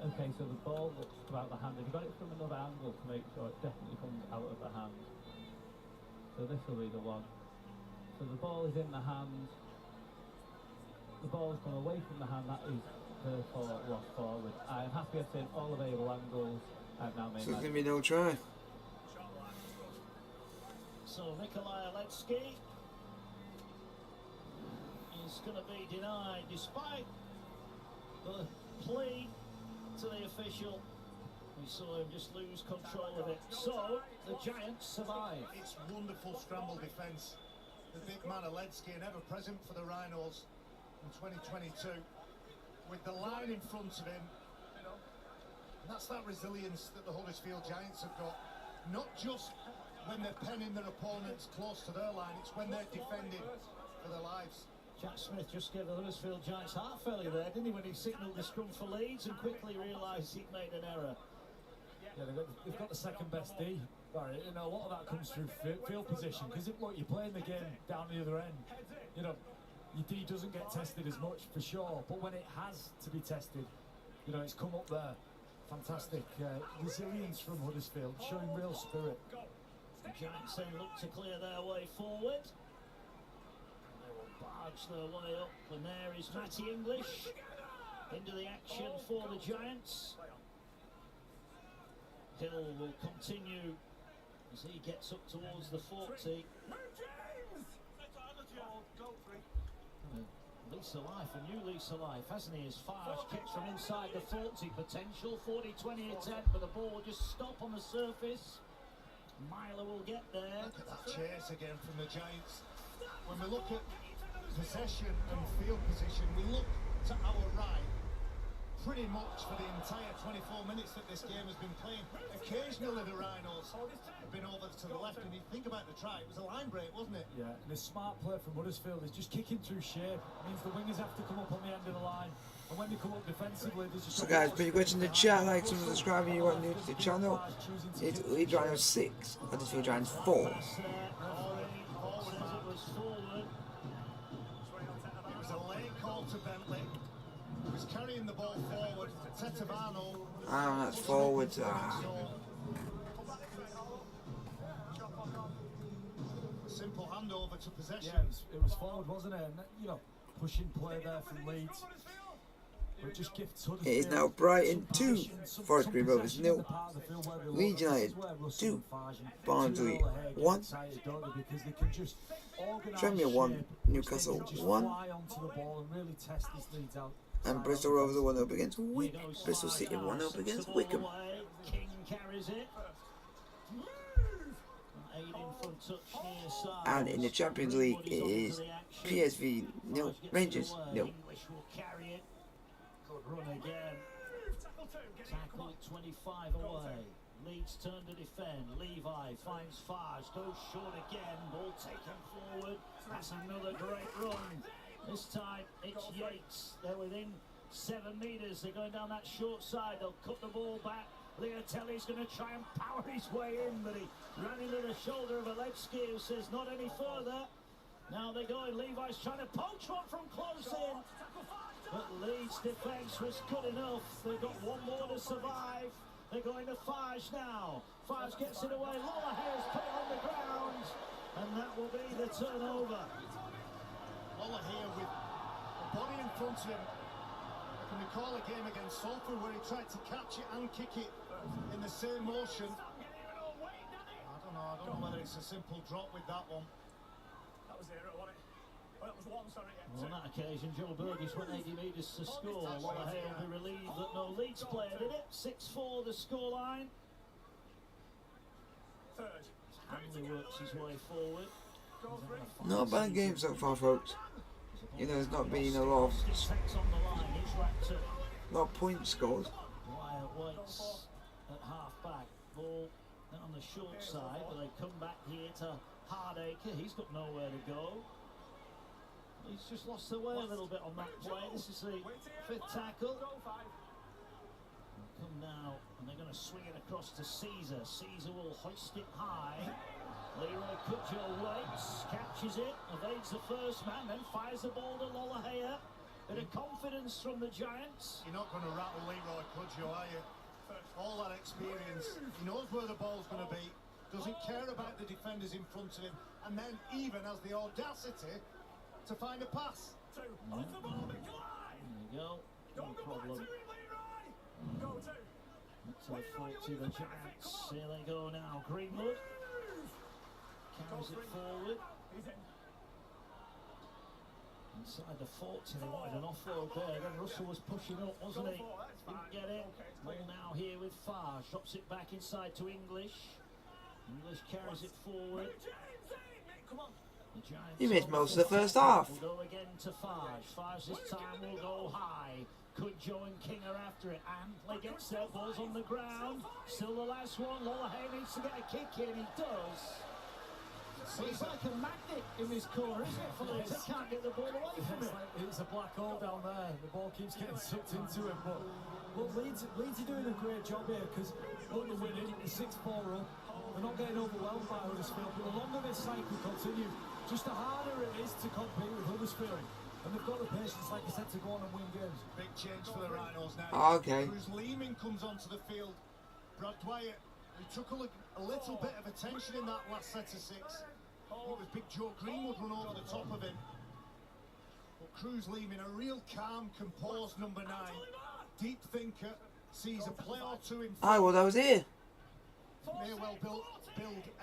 Speaker 6: Okay, so the ball looks to out the hand. Have you got it from another angle to make sure it definitely comes out of the hand? So this will be the one. So the ball is in the hand. The ball has come away from the hand. That is therefore lost forward. I am happy I've seen all available angles. I've now made
Speaker 1: So
Speaker 6: my
Speaker 1: there's going to be no try.
Speaker 5: So Nikolai Aletsky is going to be denied despite the plea to the official. We saw him just lose control of it. So the Giants survive.
Speaker 2: It's wonderful scramble defence. The big man Aletsky, an ever present for the Rhinos in 2022, with the line in front of him. And that's that resilience that the Huddersfield Giants have got. Not just when they're penning their opponents close to their line, it's when they're defending for their lives.
Speaker 5: Jack Smith just gave the Huddersfield Giants heart failure there, didn't he, when he signalled the scrum for Leeds and quickly realised he'd made an error.
Speaker 4: Yeah, they've got the second best D, Barry. You know, a lot of that comes through field position, because look, you're playing the game down the other end. You know, your D doesn't get tested as much for sure, but when it has to be tested, you know, it's come up there. Fantastic resilience from Huddersfield, showing real spirit.
Speaker 5: The Giants then look to clear their way forward. They will barge their way up, and there is Matty English into the action for the Giants. Hill will continue as he gets up towards the 40. Lease of life, a new lease of life, hasn't he? As Farge kicks from inside the 40, potential 40-20 attempt, but the ball will just stop on the surface. Myler will get there.
Speaker 2: Look at that chase again from the Giants. When we look at possession and field position, we look to our right pretty much for the entire 24 minutes that this game has been playing. Occasionally the Rhinos have been over to the left, and you think about the try, it was a line break, wasn't it?
Speaker 4: Yeah, and a smart play from Huddersfield is just kicking through shape. It means the wingers have to come up on the end of the line, and when they come up defensively, there's just...
Speaker 1: So guys, put your questions in the chat, like, subscribe if you are new to the channel. It's Leeds Rhinos 6, Huddersfield Giants 4.
Speaker 2: It was a late call to Bentley. He was carrying the ball forward. Tetevano.
Speaker 1: Ah, that's forwards.
Speaker 2: Simple handover to possession.
Speaker 4: Yeah, it was forward, wasn't it? And, you know, pushing play there from Leeds. But just gifts
Speaker 1: It is now Brighton 2, Forest Green Rovers 0, Leeds United 2, Barnsley 1, Tranmere 1, Newcastle 1, and Bristol Rovers are 1-0 against Bristol City 1-0 against Wickham.
Speaker 5: King carries it.
Speaker 1: And in the Champions League it is PSV 0, Rangers 0.
Speaker 5: Good run again. Tackle 25 away. Leeds turn to defend. Levi finds Farge, goes short again. Ball taken forward. That's another great run. This time it's Yates. They're within 7 metres. They're going down that short side. They'll cut the ball back. Leotelli's going to try and power his way in, but he ran into the shoulder of Aletsky, who says not any further. Now they're going. Levi's trying to poach one from close in. But Leeds' defence was good enough. They've got one more to survive. They're going to Farge now. Farge gets it away. Lollahair's put it on the ground. And that will be the turnover.
Speaker 2: Lollahair with a body in front of him. I can recall a game against Salford where he tried to catch it and kick it in the same motion. I don't know whether it's a simple drop with that one.
Speaker 8: That was 0, wasn't it? Well, it was 1, sorry.
Speaker 5: Well, on that occasion, Joe Burgess went 80 metres to score. Lollahair will be relieved that no Leeds player did it. 6-4 the scoreline.
Speaker 8: Third.
Speaker 5: Hanley works his way forward.
Speaker 1: Not a bad game so far, folks. You know, there's not been a lot of points scored.
Speaker 5: Wyatt waits at half back. Ball on the short side, but they come back here to Hardacre. He's got nowhere to go. He's just lost their way a little bit on that play. This is the 5th tackle. Come now, and they're going to swing it across to Caesar. Caesar will hoist it high. Leroy Cudjoe waits, catches it, evades the first man, then fires the ball to Lollahea. Bit of confidence from the Giants.
Speaker 2: You're not going to rattle Leroy Cudjoe, are you? All that experience, he knows where the ball's going to be, doesn't care about the defenders in front of him, and then even has the audacity to find a pass.
Speaker 5: There you go. No problem. To the 40, the Giants. Here they go now. Greenwood carries it forward. Inside the 40, they wanted an offload there. Then Russell was pushing up, wasn't he? Didn't get it. Ball now here with Farge. Drops it back inside to English. English carries it forward. The Giants
Speaker 1: He missed most of the first half.
Speaker 5: will go again to Farge. Farge this time will go high. Cudjoe and King are after it. Antley gets their balls on the ground. Still the last one. Lollahea needs to get a kick in. He does. So it's like a magnet in this corner, isn't it? For Leeds, they can't get the ball away from it.
Speaker 4: It's a black hole down there. The ball keeps getting sucked into it. But Leeds are doing a great job here because look, they're winning. The 6-4 run. They're not getting overwhelmed by Huddersfield. But the longer this cycle continues, just the harder it is to compete with Huddersfield. And they've got the patience, like I said, to go on and win games.
Speaker 2: Big change for the Rhinos now.
Speaker 1: Okay.
Speaker 2: Cruz Leeman comes onto the field. Brad Dwyer, who took a little bit of attention in that last set of 6. It was Big Joe Greenwood run over the top of him. But Cruz Leeman, a real calm, composed number 9. Deep thinker, sees a play or two in
Speaker 1: I was here.
Speaker 2: may well build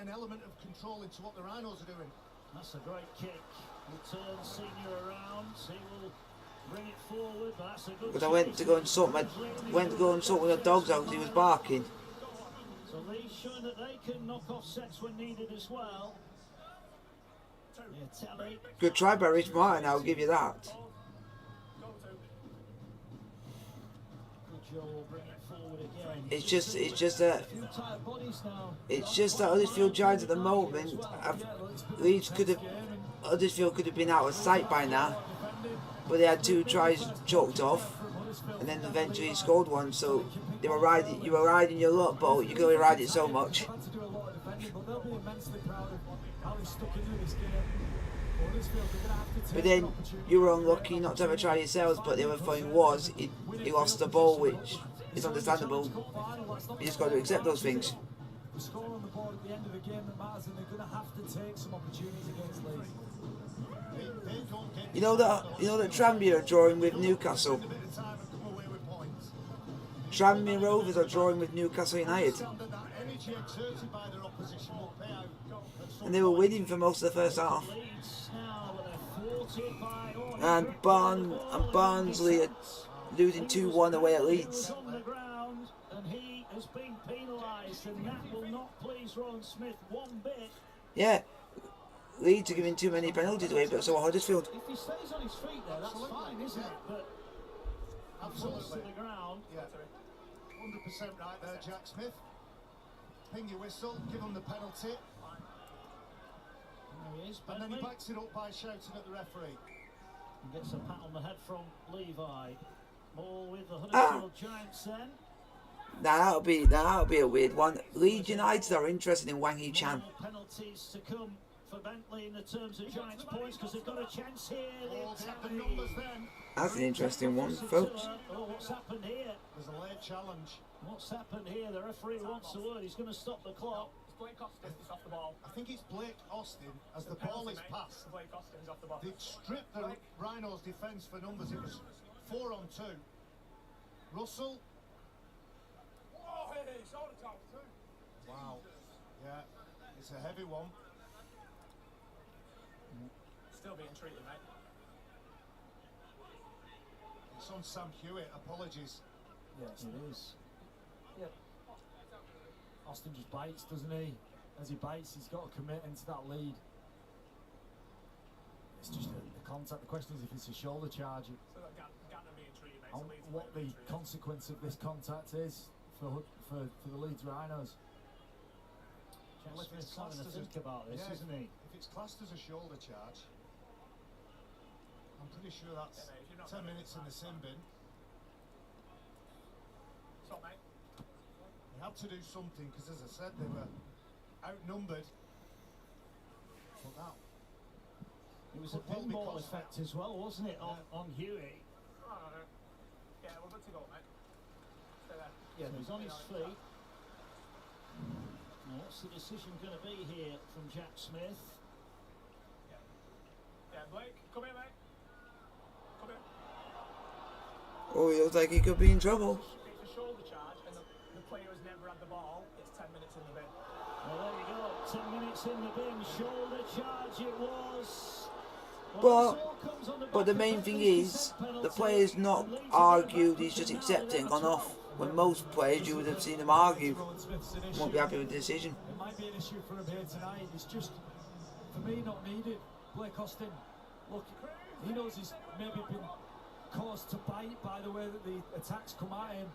Speaker 2: an element of control into what the Rhinos are doing.
Speaker 5: That's a great kick. Will turn Senior around. He will bring it forward, but that's a good
Speaker 1: But I went to go and sort one of the dogs out because he was barking.
Speaker 5: So Leeds showing that they can knock off sets when needed as well. Yeah, Telly.
Speaker 1: Good try by Rich Martin, I'll give you that.
Speaker 5: Joe will bring it forward again.
Speaker 1: It's just that
Speaker 5: Few tight bodies now.
Speaker 1: Huddersfield Giants at the moment, Huddersfield could have been out of sight by now, but they had 2 tries chalked off, and then eventually scored one. So you were riding your luck boat. You can only ride it so much.
Speaker 4: Had to do a lot of defending, but they'll be immensely proud of how they stuck into this game. Huddersfield, they're going to have to take
Speaker 1: But then
Speaker 4: an opportunity.
Speaker 1: you were unlucky not to have a try yourselves. But the other thing was he lost the ball, which is understandable. You just got to accept those things.
Speaker 4: The score on the board at the end of the game that matters, and they're going to have to take some opportunities against Leeds.
Speaker 2: They don't get
Speaker 1: You know that Tranmere are drawing with Newcastle.
Speaker 2: a bit of time and come away with points.
Speaker 1: Tranmere Rovers are drawing with Newcastle United,
Speaker 2: Understand that energy exerted by their opposition will pay out at some
Speaker 1: and they were
Speaker 2: point.
Speaker 1: winning for most of the first half.
Speaker 5: Leeds now with a 40 by
Speaker 1: And Barnsley are losing 2-1 away at Leeds.
Speaker 5: on the ground, and he has been penalised, and that will not please Rowan Smith one bit.
Speaker 1: Yeah, Leeds are giving too many penalties away, but so are Huddersfield.
Speaker 5: If he stays on his feet there, that's fine, isn't it? But falls to
Speaker 2: Absolutely.
Speaker 5: the ground.
Speaker 2: Yeah. 100% right there, Jack Smith. Ping your whistle, give him the penalty,
Speaker 5: There he is,
Speaker 2: and then he
Speaker 5: Bentley.
Speaker 2: backs it up by shouting at the referee.
Speaker 5: And gets a pat on the head from Levi. Ball with the Huddersfield Giants then.
Speaker 1: Now that'll be a weird one. Leeds United are interested in Wang Hee-chan.
Speaker 5: More penalties to come for Bentley in the terms of Giants points because they've got a chance here.
Speaker 2: All have the numbers then.
Speaker 1: That's an interesting one, folks.
Speaker 5: Oh, what's happened here?
Speaker 2: There's a late challenge.
Speaker 5: What's happened here? The referee wants the word. He's going to stop the clock.
Speaker 8: Blake Austin is off the ball.
Speaker 2: I think it's Blake Austin as the ball is passed.
Speaker 8: Blake Austin is off the ball.
Speaker 2: They'd stripped the Rhinos' defence for numbers. It was 4-on-2. Russell.
Speaker 8: Oh, hey, shoulder tap too.
Speaker 2: Wow. Yeah, it's a heavy one.
Speaker 8: Still being treated, mate.
Speaker 2: It's on Sam Hewitt. Apologies.
Speaker 4: Yes, it is. Yep. Austin just bites, doesn't he? As he bites, he's got to commit into that lead.
Speaker 9: It's just a contact. The question is if it's a shoulder charge.
Speaker 8: So that Gannon being treated, mate.
Speaker 9: And what the consequence of this contact is for the Leeds Rhinos.
Speaker 5: Jack Smith's having to think about this, isn't he?
Speaker 2: If it's classed as a shoulder charge, I'm pretty sure that's 10 minutes in the sin bin.
Speaker 8: Stop, mate.
Speaker 2: They had to do something because, as I said, they were outnumbered. But that
Speaker 5: It was a pinball effect as well, wasn't it, on Huey?
Speaker 8: Oh, no. Yeah, we're good to go, mate. Stay there.
Speaker 5: Yeah, he's on his feet. Now, what's the decision going to be here from Jack Smith?
Speaker 8: Yeah, Blake, come here, mate. Come here.
Speaker 1: Oh, he looks like he could be in trouble.
Speaker 8: It's a shoulder charge, and the player has never had the ball. It's 10 minutes in the bin.
Speaker 5: Well, there you go. 10 minutes in the bin. Shoulder charge it was.
Speaker 1: But the main thing is, the player's not argued, he's just accepting, gone off. When most players, you would have seen them argue, won't be happy with the decision.
Speaker 9: It might be an issue for him here tonight. It's just, for me, not needed. Blake Austin, look, he knows he's maybe been caused to bite by the way that the attacks come at him.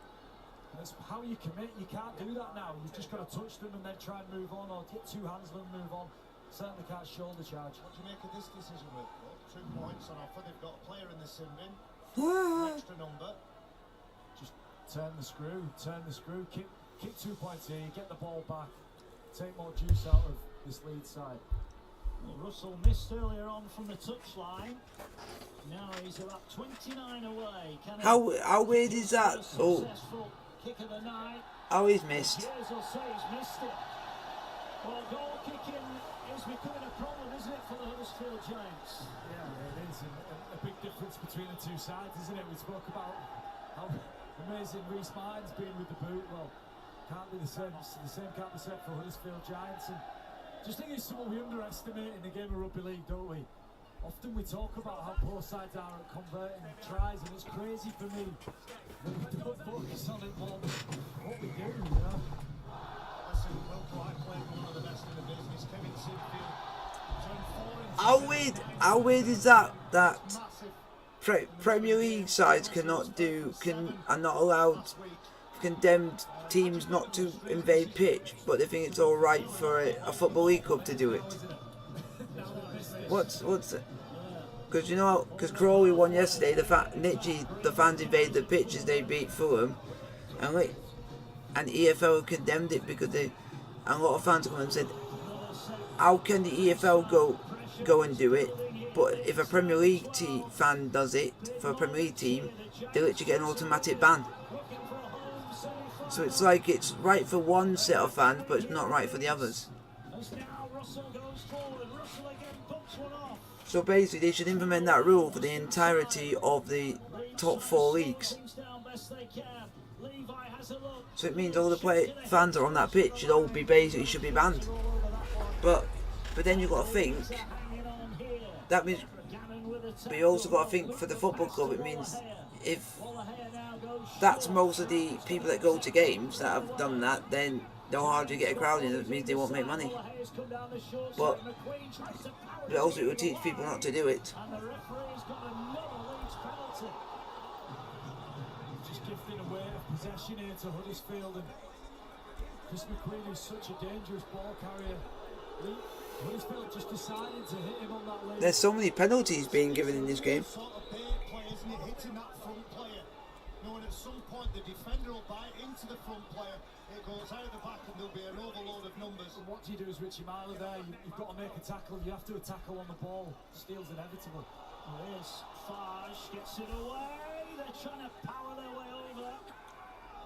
Speaker 9: That's how you commit. You can't do that now. You've just got to touch them and then try and move on, or get two hands and move on. Certainly can't shoulder charge.
Speaker 2: What do you make of this decision with 2 points on offer? They've got a player in the sin bin, an extra number.
Speaker 9: Just turn the screw, kick 2 points here, get the ball back, take more juice out of this Leeds side.
Speaker 5: Well, Russell missed earlier on from the touchline. Now he's about 29 away.
Speaker 1: How weird is that? Oh,
Speaker 5: kick of the night.
Speaker 1: how he's missed.
Speaker 5: Here's will say he's missed it. Well, goal kicking is becoming a problem, isn't it, for the Huddersfield Giants?
Speaker 9: Yeah, it is. A big difference between the two sides, isn't it? We spoke about how amazing Reece Martin's been with the boot. Well, can't be the same can't be said for Huddersfield Giants. And just think it's something we underestimate in the game of rugby league, don't we? Often we talk about how poor sides are at converting tries, and it's crazy for me that we don't focus on it more than what we do, you know?
Speaker 2: Listen, Will Clark played one of the best in the business. Kevin Sinfield turned 4 in
Speaker 1: How weird is that Premier League sides are not allowed, condemned teams not to invade pitch, but they think it's all right for a football league club to do it. What's it? Because Crawley won yesterday. The fans invaded the pitch as they beat Fulham, and EFL condemned it because and a lot of fans come and said, how can the EFL go and do it? But if a Premier League fan does it for a Premier League team, they literally get an automatic ban. So it's like it's right for one set of fans, but it's not right for the others. So basically, they should implement that rule for the entirety of the top 4 leagues. So it means all the fans are on that pitch should be banned. But then you've got to think. That means, but you also got to think for the football club. It means if that's most of the people that go to games that have done that, then they'll hardly get a crowd in. It means they won't make money. But also it will teach people not to do it.
Speaker 9: Just gifting away of possession here to Huddersfield, and Chris McQueen is such a dangerous ball carrier. Huddersfield just decided to hit him on that lane.
Speaker 1: There's so many penalties being given in this game.
Speaker 2: sort of bait play, isn't it? Hitting that front player, knowing at some point the defender will bite into the front player. It goes out the back and there'll be an overload of numbers.
Speaker 9: And what do you do as Richie Myler there? You've got to make a tackle. You have to tackle on the ball. Steal's inevitable.
Speaker 5: Here's Farge, gets it away. They're trying to power their way over.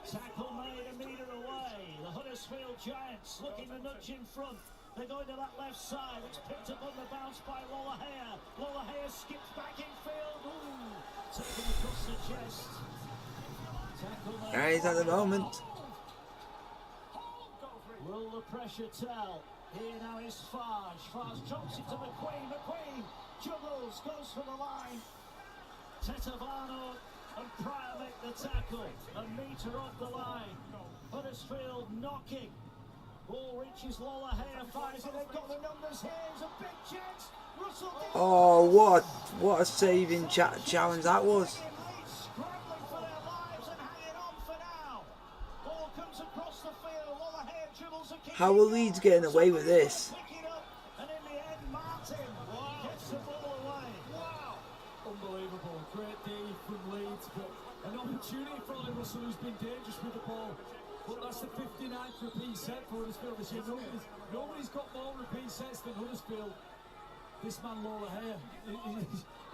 Speaker 5: Tackle made a metre away. The Huddersfield Giants looking to nudge in front. They're going to that left side. It's picked up on the bounce by Lower-Hare. Lower-Hare skips back in field. Ooh, taken across the chest.
Speaker 1: There he's at the moment.
Speaker 5: Will the pressure tell? Here now is Farge. Farge drops it to McQueen. McQueen juggles, goes for the line. Tetavano and Pryor make the tackle. A metre off the line. Huddersfield knocking Ball reaches Lola here, fires it, they've got the numbers here, it's a big chance. Russell did
Speaker 1: Oh, what a saving challenge that was.
Speaker 5: Leeds scrambling for their lives and hanging on for now. Ball comes across the field, Lola here dribbles a kick.
Speaker 1: How are Leeds getting away with this?
Speaker 5: Pick it up, and in the end, Martin gets the ball away.
Speaker 9: Wow! Unbelievable. Great day from Leeds, but an opportunity for Ollie Russell, who's been dangerous with the ball. But that's the 59th repeat set for Huddersfield this year. Nobody's got more repeat sets than Huddersfield. This man, Lola here,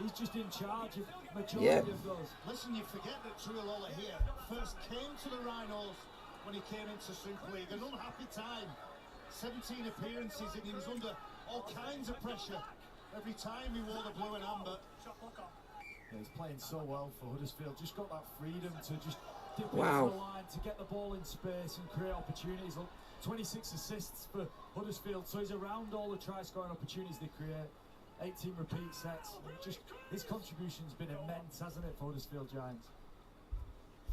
Speaker 9: he's just in charge of majority of those.
Speaker 2: Listen, you forget that Lola here first came to the Rhinos when he came into Super League. An unhappy time. 17 appearances and he was under all kinds of pressure every time he wore the blue and amber.
Speaker 9: Yeah, he's playing so well for Huddersfield. Just got that freedom to just dip into the line, to get the ball in space and create opportunities. Look, 26 assists for Huddersfield, so he's around all the try-scoring opportunities they create. 18 repeat sets. Just his contribution's been immense, hasn't it, for Huddersfield Giants?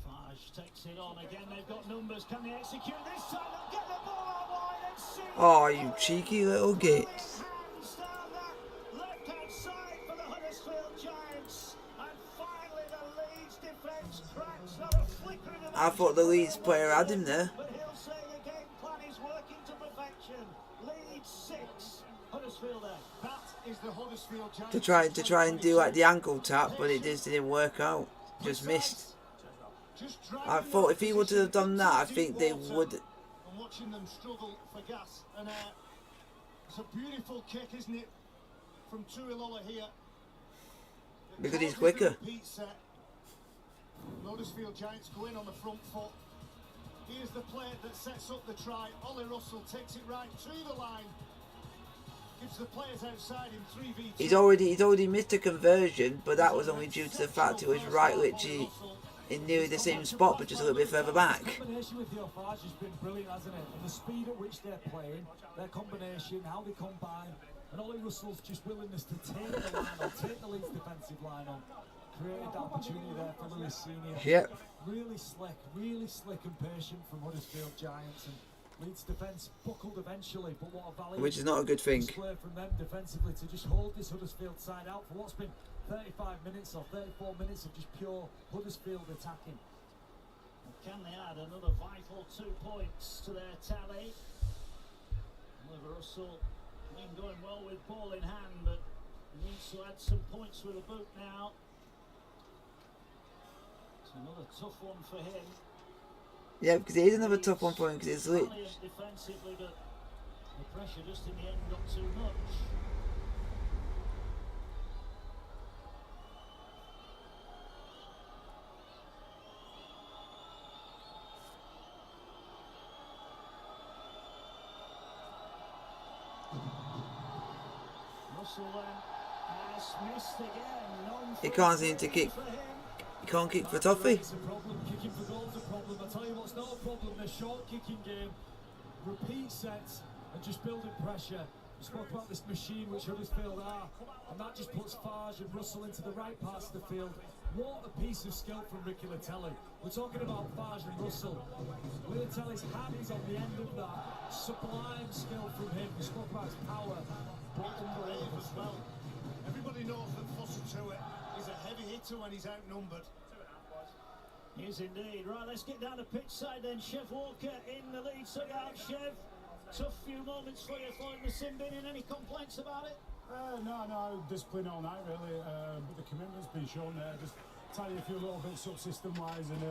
Speaker 5: Fage takes it on again. They've got numbers. Can they execute this time? They'll get the ball out wide and see.
Speaker 1: Oh, you cheeky little git.
Speaker 5: Hands down that left-hand side for the Huddersfield Giants. And finally the Leeds defence cracks. Not a flickering of
Speaker 1: I thought the Leeds player had him there.
Speaker 5: But he'll say the game plan is working to perfection. Leeds 6, Huddersfield 8.
Speaker 2: That is the Huddersfield Giants.
Speaker 1: To try and do like the ankle tap, but it just didn't work out. Just missed. I thought if he would have done that, I think they would.
Speaker 2: I'm watching them struggle for gas, and it's a beautiful kick, isn't it, from Tuilola here?
Speaker 1: Because he's quicker.
Speaker 2: Huddersfield Giants go in on the front foot. Here's the play that sets up the try. Ollie Russell takes it right to the line. Gives the players outside in 3v2.
Speaker 1: He's already missed a conversion, but that was only due to the fact he was right literally in nearly the same spot, but just a little bit further back.
Speaker 9: The combination with the Fage has been brilliant, hasn't it? And the speed at which they're playing, their combination, how they combine, and Ollie Russell's just willingness to take the line on, take the Leeds defensive line on, created that opportunity there for Lewis Senior.
Speaker 1: Yep.
Speaker 9: Really slick and patient from Huddersfield Giants, and Leeds defence buckled eventually, but what a valiant
Speaker 1: Which is not a good thing.
Speaker 9: display from them defensively to just hold this Huddersfield side out for what's been 35 minutes or 34 minutes of just pure Huddersfield attacking.
Speaker 5: Can they add another vital 2 points to their tally? Oliver Russell been going well with ball in hand, but he needs to add some points with a boot now. It's another tough one for him.
Speaker 1: Yeah, because it is another tough one for him, because it's
Speaker 5: Valiant defensively, but the pressure just in the end got too much. Russell then has missed again.
Speaker 1: He can't seem to kick. He can't kick for toffee.
Speaker 9: It's a problem. Kicking for goals a problem. I tell you what's not a problem. The short kicking game, repeat sets, and just building pressure. We spoke about this machine which Huddersfield are, and that just puts Fage and Russell into the right parts of the field. What a piece of skill from Ricky Latelli. We're talking about Fage and Russell. Latelli's hand is on the end of that. Sublime skill from him. We spoke about his power.
Speaker 2: Brave as well. Everybody knows that Foster is a heavy hitter when he's outnumbered.
Speaker 5: He is indeed. Right, let's get down to pitch side then. Chev Walker in the lead dugout. Chev, tough few moments for you following the sin bin. Any complaints about it?
Speaker 10: No, discipline all night really, but the commitment's been shown there. Just tidy a few little bits up system-wise, and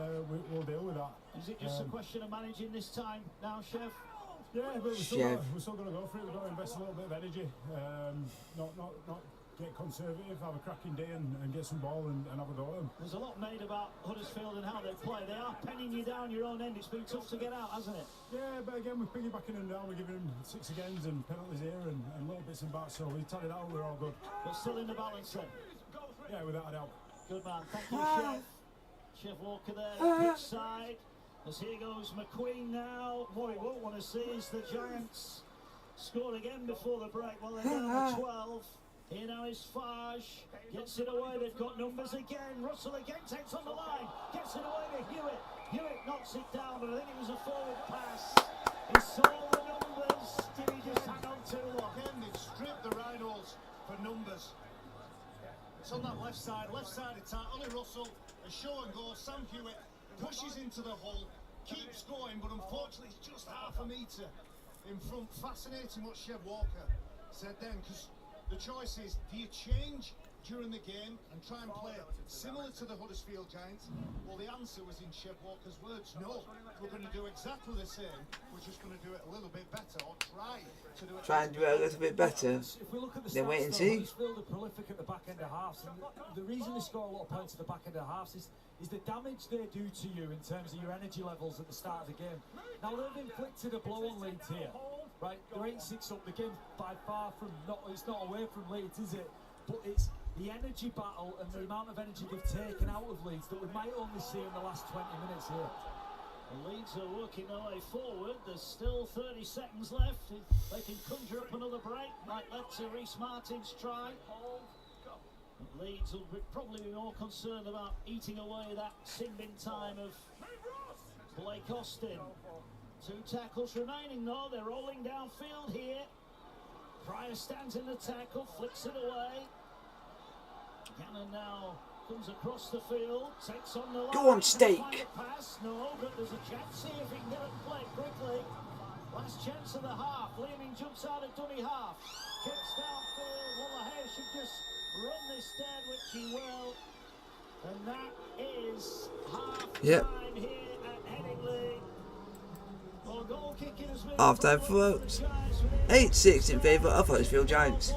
Speaker 10: we'll deal with that.
Speaker 5: Is it just a question of managing this time now, Chev?
Speaker 10: Yeah, but we're still going to go for it. We've got to invest a little bit of energy, not get conservative, have a cracking day and get some ball and have a go at them.
Speaker 5: There's a lot made about Huddersfield and how they play. They are penning you down your own end. It's been tough to get out, hasn't it?
Speaker 10: Yeah, but again, we're piggybacking them down. We're giving them 6 agains and penalties here and little bits and bats. So we tied it out. We're all good.
Speaker 5: But still in the balance then.
Speaker 10: Yeah, without a doubt.
Speaker 5: Good man. Thank you, Chev. Chev Walker there, pitch side. As here goes McQueen now. What he won't want to see is the Giants score again before the break. Well, they're down to 12. Here now is Fage. Gets it away. They've got numbers again. Russell again takes on the line. Gets it away to Hewitt. Hewitt knocks it down, but I think it was a forward pass. He saw the numbers. Did he just hang on too long?
Speaker 11: Again, they've stripped the rhinos for numbers. It's on that left side attack. Ollie Russell, a show and go. Sam Hewitt pushes into the hole, keeps going, but unfortunately it's just half a metre in front. Fascinating what Chev Walker said then, because the choice is, do you change during the game and try and play similar to the Huddersfield Giants? Well, the answer was in Chev Walker's words, no, we're going to do exactly the same, we're just going to do it a little bit better, or try to do it.
Speaker 1: Try and do it a little bit better.
Speaker 9: If we look at the
Speaker 1: Then wait and see.
Speaker 9: Huddersfield are prolific at the back end of halves, and the reason they score a lot of points at the back end of halves is the damage they do to you in terms of your energy levels at the start of the game. Now they've inflicted a blow on Leeds here, right? They're 8-6 up. The game by far from it's not away from Leeds, is it? But it's the energy battle and the amount of energy they've taken out of Leeds that we might only see in the last 20 minutes here.
Speaker 5: The Leeds are working their way forward. There's still 30 seconds left. If they can conjure up another break, might lead to Reece Martin's try. Leeds will probably be more concerned about eating away that sin-bin time of Blake Austin. 2 tackles remaining though. They're rolling downfield here. Pryor stands in the tackle, flicks it away. Gannon now comes across the field, takes on the line.
Speaker 1: Go on, Steak.
Speaker 5: Pass, no, but there's a chance. See if he can get it played quickly. Last chance of the half. Leeming jumps out of dummy half. Kicks downfield. Well, the Hayes should just run this dead, which he will. And that is half time here at Headingley. Well, goal kicking has been
Speaker 1: Half time floats. 8-6 in favour of Huddersfield Giants.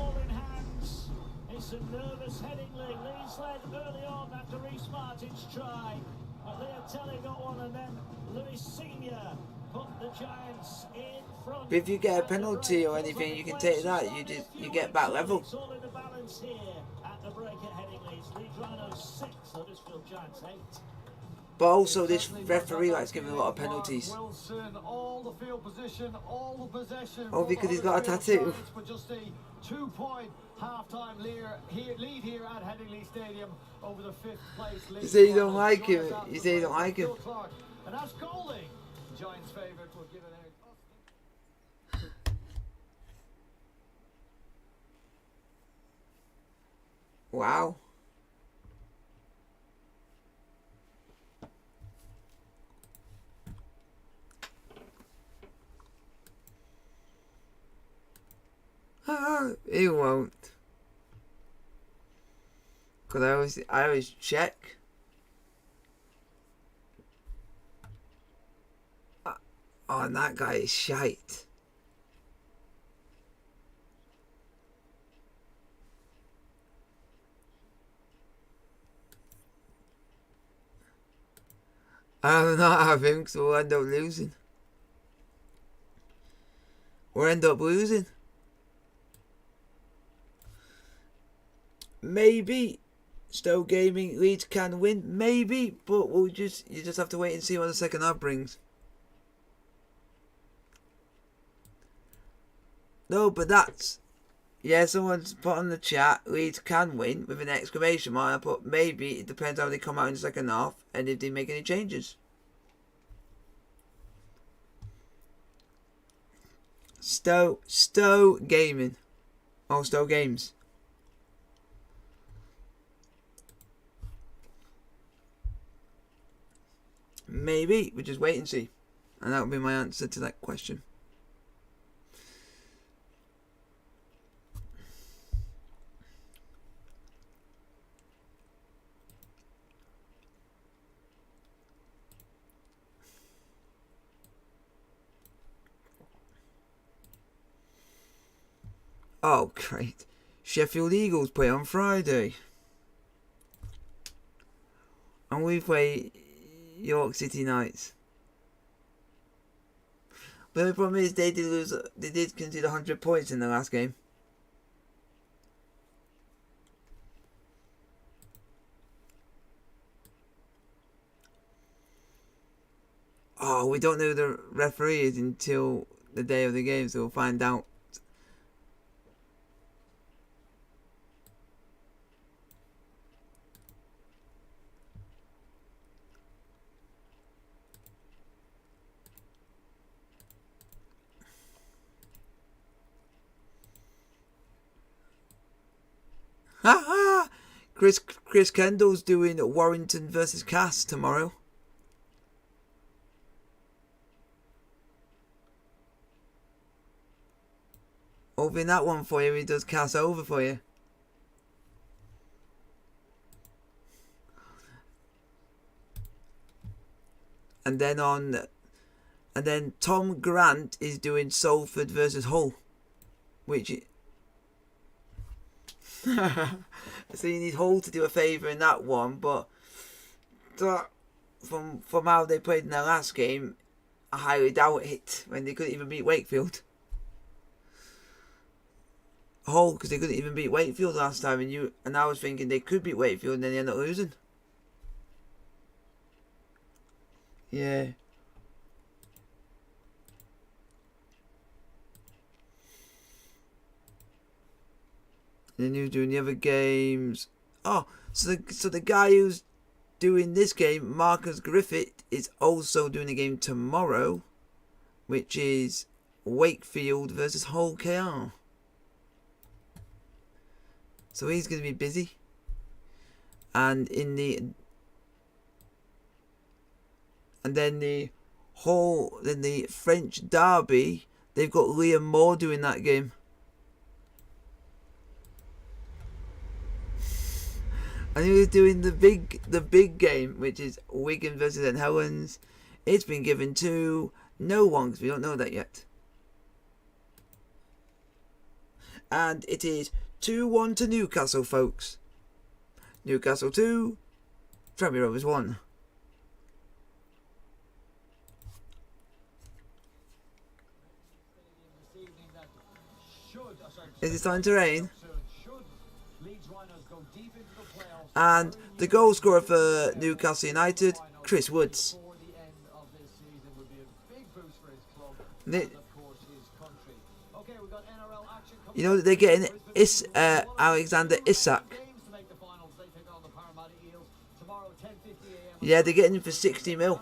Speaker 5: It's a nervous Headingley. Leeds led early on after Reece Martin's try. Leotelli got one, and then Lewis Senior put the Giants in front.
Speaker 1: But if you get a penalty or anything, you can take that. You get back level.
Speaker 5: It's all in the balance here at the break at Headingley. It's Leeds Rhinos 6, Huddersfield Giants 8.
Speaker 1: But also this referee likes giving a lot of penalties.
Speaker 3: Wilson, all the field position, all the possession.
Speaker 1: Oh, because he's got a tattoo.
Speaker 3: But just a 2-point half-time lead here at Headingley Stadium over the 5th place.
Speaker 1: You say you don't like him. You say you don't like him.
Speaker 3: And that's Golding. Giants favourite will give it out.
Speaker 1: Wow. He won't. Cause I always check. Oh, and that guy is shite. I'm not having him, so we'll end up losing. We'll end up losing. Maybe Stoke Gaming Leeds can win, maybe, but you just have to wait and see what the second half brings. No, but that's someone's put on the chat Leeds can win with an exclamation mark. I put maybe, it depends how they come out in the second half and if they make any changes. Stoke Gaming. Oh, Stoke Games. Maybe. We'll just wait and see. And that will be my answer to that question. Oh, great. Sheffield Eagles play on Friday. And we play York City Knights. But the problem is they did concede 100 points in the last game. Oh, we don't know who the referee is until the day of the game, so we'll find out. Chris Kendall's doing Warrington versus Cass tomorrow. Hoping that one for you. He does Cass over for you. And then Tom Grant is doing Salford versus Hull, which so you need Hull to do a favour in that one, but from how they played in their last game, I highly doubt it when they couldn't even beat Wakefield. Hull, because they couldn't even beat Wakefield last time, and I was thinking they could beat Wakefield, and then they ended up losing. Yeah. Then you're doing the other games. Oh, so the guy who's doing this game, Marcus Griffith, is also doing a game tomorrow, which is Wakefield versus Hull KR. So he's going to be busy. And then the French derby, they've got Liam Moore doing that game. And he was doing the big game, which is Wigan versus St Helens. It's been given to no one, because we don't know that yet. And it is 2-1 to Newcastle, folks. Newcastle 2, Tranmere Rovers 1. Is it starting to rain? And the goal scorer for Newcastle United, Chris Woods. You know that they're getting Alexander Isak. Yeah, they're getting him for 60 mil.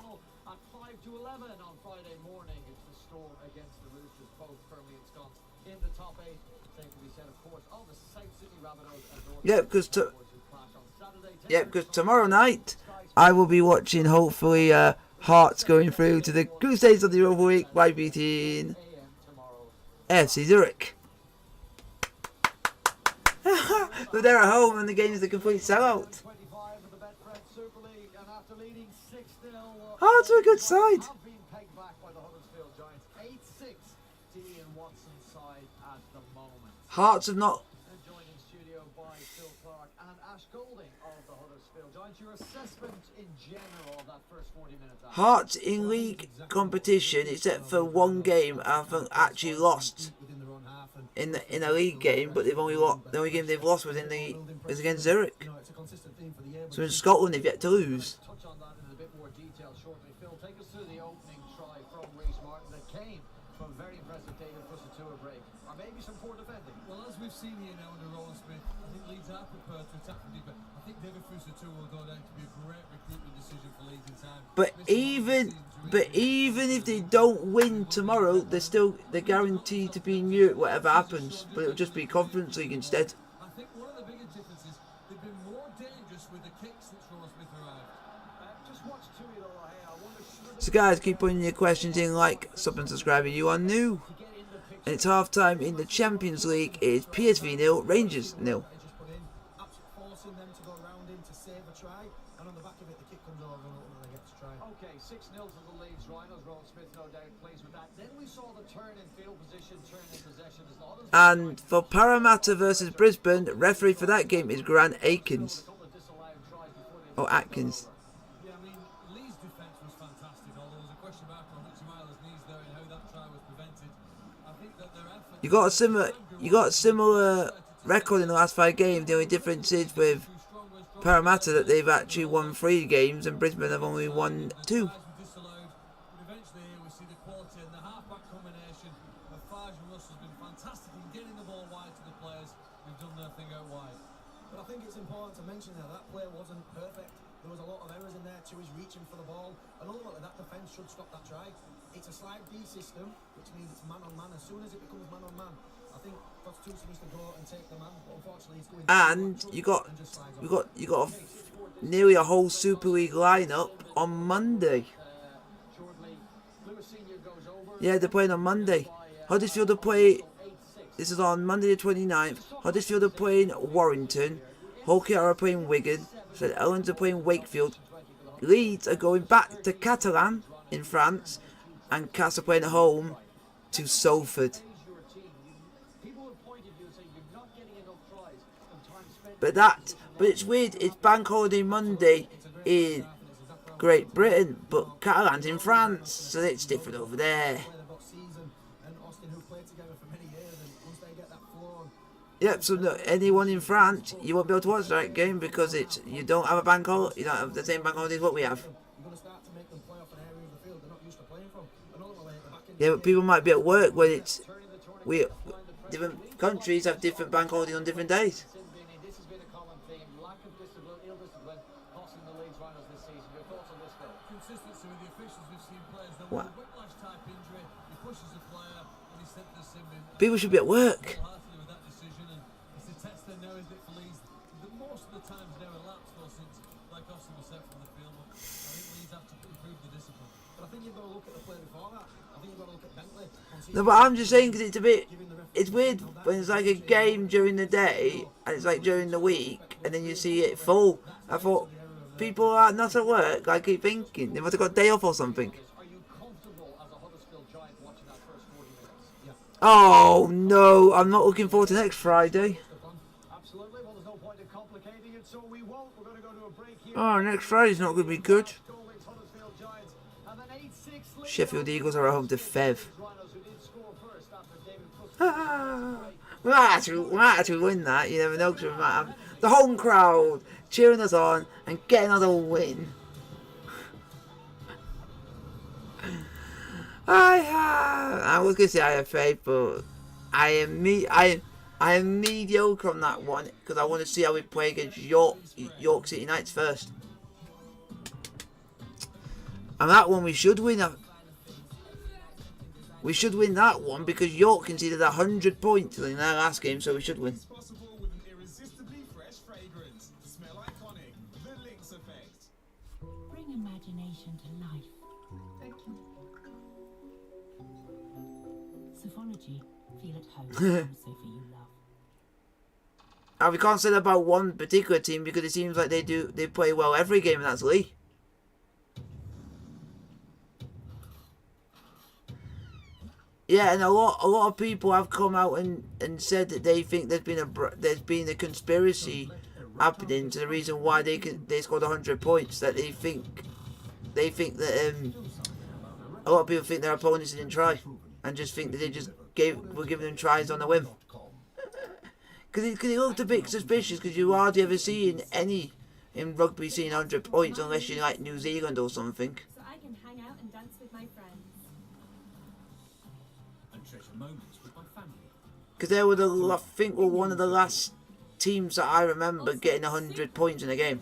Speaker 1: Yeah, because tomorrow night I will be watching, hopefully, Hearts going through to the group stage of the Europa Week by beating FC Zurich. But they're at home and the game is a complete sellout. Hearts are a good side. Hearts have not. Hearts in league competition, except for one game, have actually lost in a league game, but they've only lost. The only game they've lost was against Zurich. So in Scotland, they've yet to lose.
Speaker 4: Well, as we've seen here now under Rowan Smith, I think Leeds are prepared to attack from deep. I think David Fuster will go down to be a great recruitment decision for Leeds in time.
Speaker 1: But even if they don't win tomorrow, they're guaranteed to be in Europe, whatever happens. But it'll just be Conference League instead.
Speaker 4: I think one of the bigger differences, they've been more dangerous with the kicks since Rowan Smith arrived.
Speaker 3: Just watch Tui though, I wonder.
Speaker 1: So guys, keep putting your questions in, like, sub and subscribe if you are new. And it's half time in the Champions League. It's PSV 0, Rangers 0.
Speaker 2: Forcing them to go round in to save a try, and on the back of it the kick comes over and ultimately gets a try.
Speaker 3: Okay, 6-0 to the Leeds Rhinos. Rowan Smith no doubt pleased with that. Then we saw the turn in field position, turn in possession as long as.
Speaker 1: And for Parramatta versus Brisbane, referee for that game is Grant Aikens. Oh, Atkins.
Speaker 4: Yeah, I mean, Leeds' defence was fantastic, although there's a question mark on Richie Myler's knees there and how that try was prevented. I think that their effort.
Speaker 1: You got a similar record in the last 5 games. The only difference is with Parramatta that they've actually won 3 games and Brisbane have only won 2.
Speaker 4: Eventually here we see the quality and the half-back combination of Farge and Russell has been fantastic in getting the ball wide to the players who've done their thing out wide.
Speaker 2: But I think it's important to mention that play wasn't perfect. There was a lot of errors in there. Tui's reaching for the ball, and ultimately that defence should stop that try. It's a slide D system, which means it's man on man. As soon as it becomes man on man, I think
Speaker 1: And you got nearly a whole Super League lineup on Monday. Yeah, they're playing on Monday. Huddersfield are playing. This is on Monday the 29th. Huddersfield are playing Warrington. Hull are playing Wigan. St Helens are playing Wakefield. Leeds are going back to Catalan in France. And Cass are playing at home to Salford. But it's weird. It's Bank Holiday Monday in Great Britain, but Catalan's in France, so it's different over there. Yep, so no, anyone in France, you won't be able to watch that game because you don't have a bank holiday. You don't have the same bank holiday as what we have. Yeah, but people might be at work when different countries have different bank holidays on different days. What? People should be at work. No, but I'm just saying because it's weird when it's like a game during the day and it's like during the week and then you see it full. I thought people are not at work. I keep thinking they must have got a day off or something. Oh no, I'm not looking forward to next Friday. Oh, next Friday's not going to be good. Sheffield Eagles are at home to Fev. We might actually win that. You never know. We might have the home crowd cheering us on and getting another win. I was going to say I have faith, but I am mediocre on that one because I want to see how we play against York City Knights first. And that one we should win. We should win that one because York conceded 100 points in their last game, so we should win.
Speaker 12: Bring imagination to life. Thank you. Sophology, feel at home. Also for you, love.
Speaker 1: Now we can't say that about one particular team because it seems like they play well every game, and that's Lee. Yeah, and a lot of people have come out and said that they think there's been a conspiracy happening to the reason why they scored 100 points. That they think that a lot of people think their opponents didn't try and just think that they just were giving them tries on a whim. Because it looked a bit suspicious because you hardly ever see any in rugby seeing 100 points unless you're like New Zealand or something.
Speaker 7: So I can hang out and dance with my friends.
Speaker 1: Because they were I think were one of the last teams that I remember getting 100 points in a game.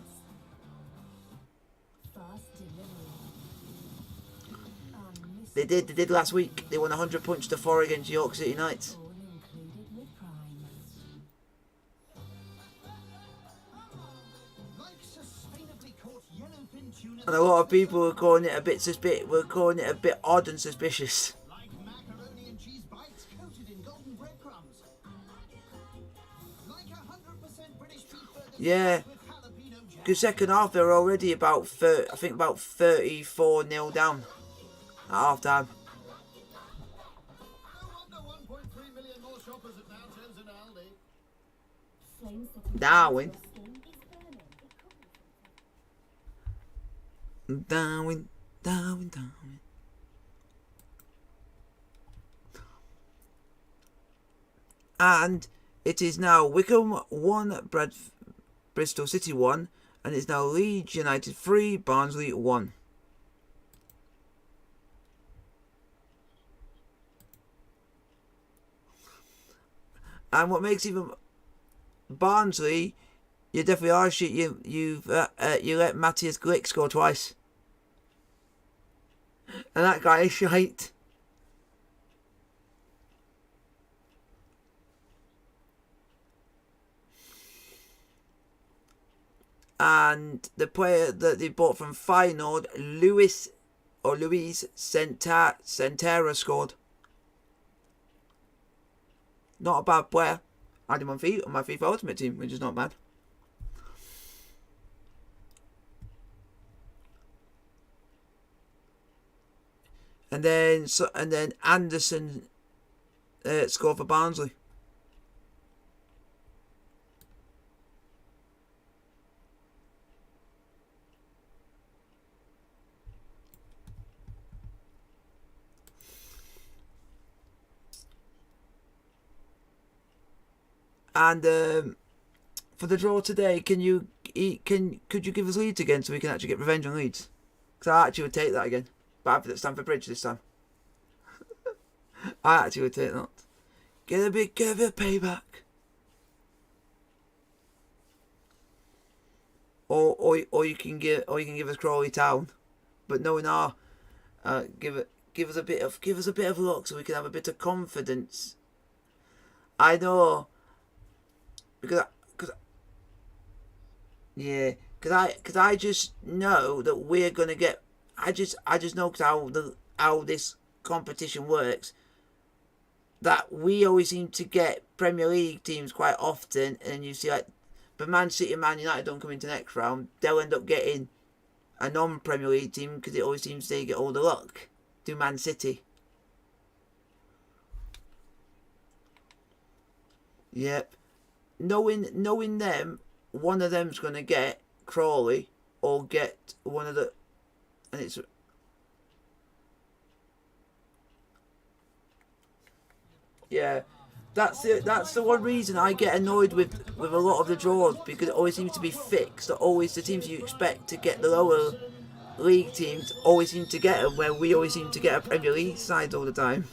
Speaker 1: They did last week. They won 100 points to 4 against York City Knights. And a lot of people were calling it a bit odd and suspicious. Yeah, because second half they were already about 34-0 down at half time. Darwin. And it is now Wickham 1, Bristol City 1, and it's now Leeds United 3, Barnsley 1. And what makes even Barnsley, you definitely are shit. You let Matthias Glick score twice, and that guy is shite. and the player that they bought from Feyenoord, Luis Centera, scored. Not a bad player. I had him on my FIFA Ultimate Team, which is not bad. And then Anderson scored for Barnsley. And for the draw today, could you give us Leeds again so we can actually get revenge on Leeds? Because I actually would take that again. But at Stamford Bridge this time. I actually would take that. Get a bit of payback. Or you can give us Crawley Town, but knowing our give us a bit of luck so we can have a bit of confidence. I know because I just know that we're gonna get. I just know how this competition works. That we always seem to get Premier League teams quite often, and you see like, but Man City and Man United don't come into the next round. They'll end up getting a non-Premier League team because it always seems they get all the luck. Do Man City? Yep. Knowing them, one of them's gonna get Crawley or get one of the. And it's that's the one reason I get annoyed with a lot of the draws, because it always seems to be fixed. That always the teams you expect to get the lower league teams always seem to get them, where we always seem to get a Premier League side all the time.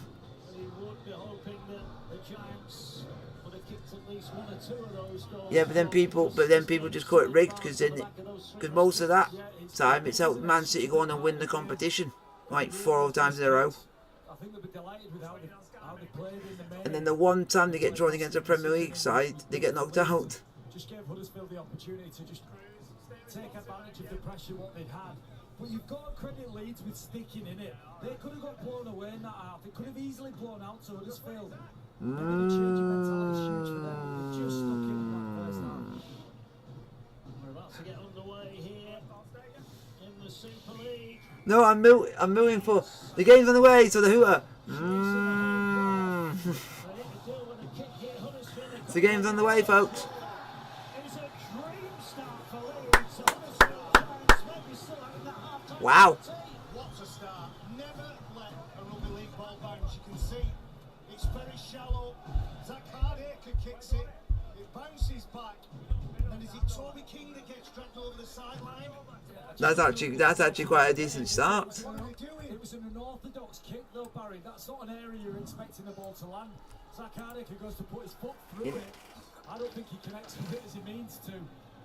Speaker 1: Yeah, but then people just call it rigged because most of that time it's helped Man City go on and win the competition like 4 times in a row. And then the one time they get drawn against a Premier League side, they get knocked out.
Speaker 9: Just gave Huddersfield the opportunity to just take advantage of the pressure what they'd had. But you've got to credit Leeds with sticking in it. They could have got blown away in that half. They could have easily blown out to Huddersfield. Maybe the change of mentality is huge for them. They've just stuck in that first half.
Speaker 5: We're about to get underway here in the Super League.
Speaker 1: No, I'm milling for the game's on the way, so the hooter. The game's on the way, folks. Wow.
Speaker 11: What's a start? Never let a rugby league ball bounce. You can see it's very shallow. Zach Hardacre kicks it. It bounces back. And is it Toby King that gets dragged over the sideline?
Speaker 1: That's actually quite a decent start.
Speaker 9: It was an unorthodox kick though, Barry. That's not an area you're expecting the ball to land. Zach Hardacre goes to put his foot through it. I don't think he connects with it as he means to.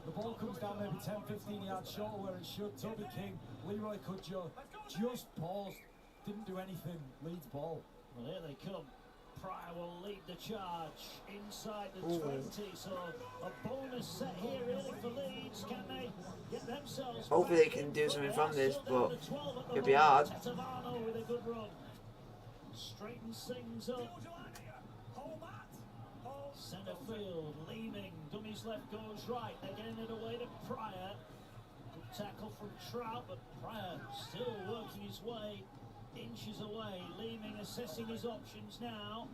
Speaker 9: The ball comes down maybe 10-15 yards short of where it should. Toby King, Leroy Cudjoe just paused, didn't do anything. Leeds ball.
Speaker 5: Well, here they come. Pryor will lead the charge inside the 20. So a bonus set here really for Leeds. Can they get themselves?
Speaker 1: Hopefully they can do something from this, but it'll be hard.
Speaker 5: With a good run. Straightens things up. Centre field, leaning, dummies left, goes right. They're getting it away to Pryor. Good tackle from Trout, but Pryor still working his way, inches away. Leaning, assessing his options now.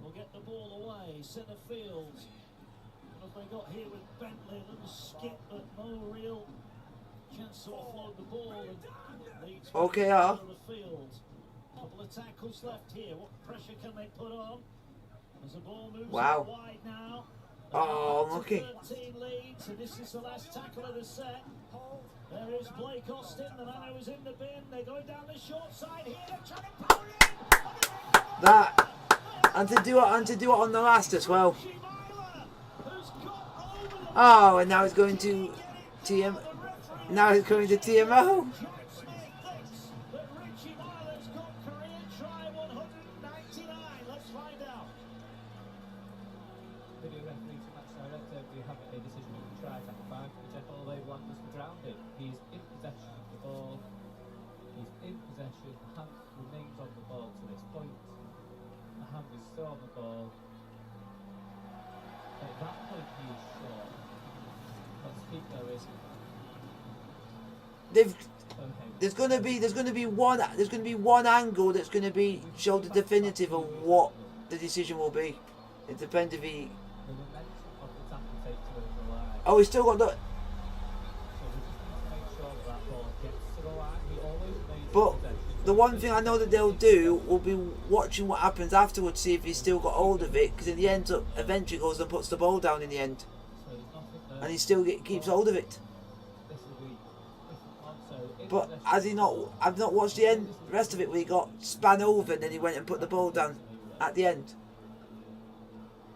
Speaker 5: Will get the ball away. Centre field. What have they got here with Bentley? A little skip, but no real chance to offload the ball. And Leeds
Speaker 1: Okay,
Speaker 5: the field. Couple of tackles left here. What pressure can they put on? As the ball moves wide now.
Speaker 1: Oh, unlucky.
Speaker 5: 13 leads, and this is the last tackle of the set. There is Blake Austin, the man who was in the bin. They're going down the short side here. They're trying to power in.
Speaker 1: That and to do it on the last as well. Oh, and now it's going to TM. Now it's going to TMO.
Speaker 6: the hand remains on the ball to this point. The hand is still on the ball. At that point, he is short. Let's keep going.
Speaker 1: There's gonna be one angle that's gonna be show the definitive of what the decision will be. It depends if he.
Speaker 6: The momentum of the tackle takes to the line.
Speaker 1: Oh, he's still got the.
Speaker 6: So we just need to make sure that ball gets to the line. He always makes
Speaker 1: But the one thing I know that they'll do will be watching what happens afterwards, see if he's still got hold of it, because in the end, eventually goes and puts the ball down in the end,
Speaker 6: So there's nothing there.
Speaker 1: and he still keeps hold of it.
Speaker 6: This will be different one. So in
Speaker 1: But
Speaker 6: possession,
Speaker 1: has he not? I've not watched the rest of it where he got span over and then he went and put the ball down at the end.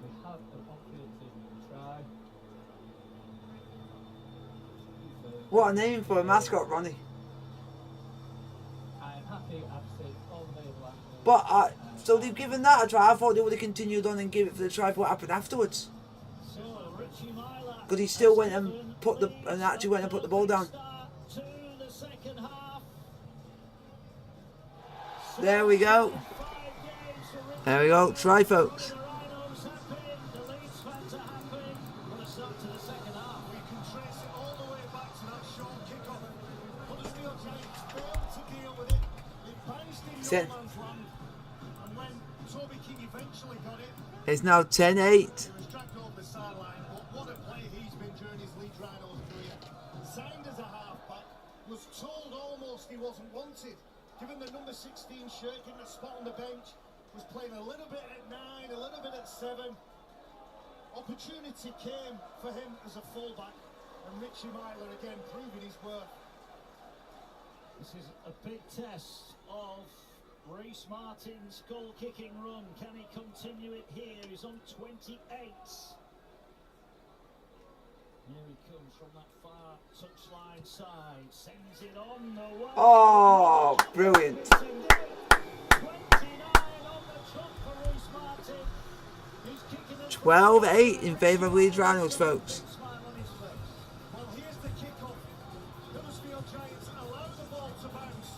Speaker 6: we have an on-field decision to try.
Speaker 1: What a name for a mascot, Ronnie.
Speaker 6: I'm happy I've seen all the way along.
Speaker 1: But so they've given that a try. I thought they would have continued on and give it for the try for what happened afterwards.
Speaker 5: So Richie Myler
Speaker 1: Because he still went and actually went and put the ball down.
Speaker 5: start to the second half.
Speaker 1: There we go.
Speaker 5: 5 games for Richie.
Speaker 1: There we go. Try, folks.
Speaker 5: The Rhinos happy, the Leeds fans are happy. What a start to the second half.
Speaker 11: We can trace it all the way back to that short kick-off. Huddersfield Giants failed to deal with it. It bounced in
Speaker 1: Sen-
Speaker 11: no man's land. And when Toby King eventually got it,
Speaker 1: It's now 10-8.
Speaker 11: he was dragged over the sideline. But what a play he's been during his Leeds Rhinos career. Signed as a half-back, was told almost he wasn't wanted. Given the number 16 shirt, given a spot on the bench, was playing a little bit at 9, a little bit at 7. Opportunity came for him as a fullback, and Richie Myler again proving his worth.
Speaker 5: This is a big test of Reece Martin's goal-kicking run. Can he continue it here? He's on 28. Here he comes from that far touchline side. Sends it on the way.
Speaker 1: Oh, brilliant.
Speaker 5: 29 on the trot for Reece Martin. He's kicking it
Speaker 1: 12-8 in favour of Leeds Rhinos, folks.
Speaker 5: smile on his face.
Speaker 11: Well, here's the kick-off. Huddersfield Giants allow the ball to bounce.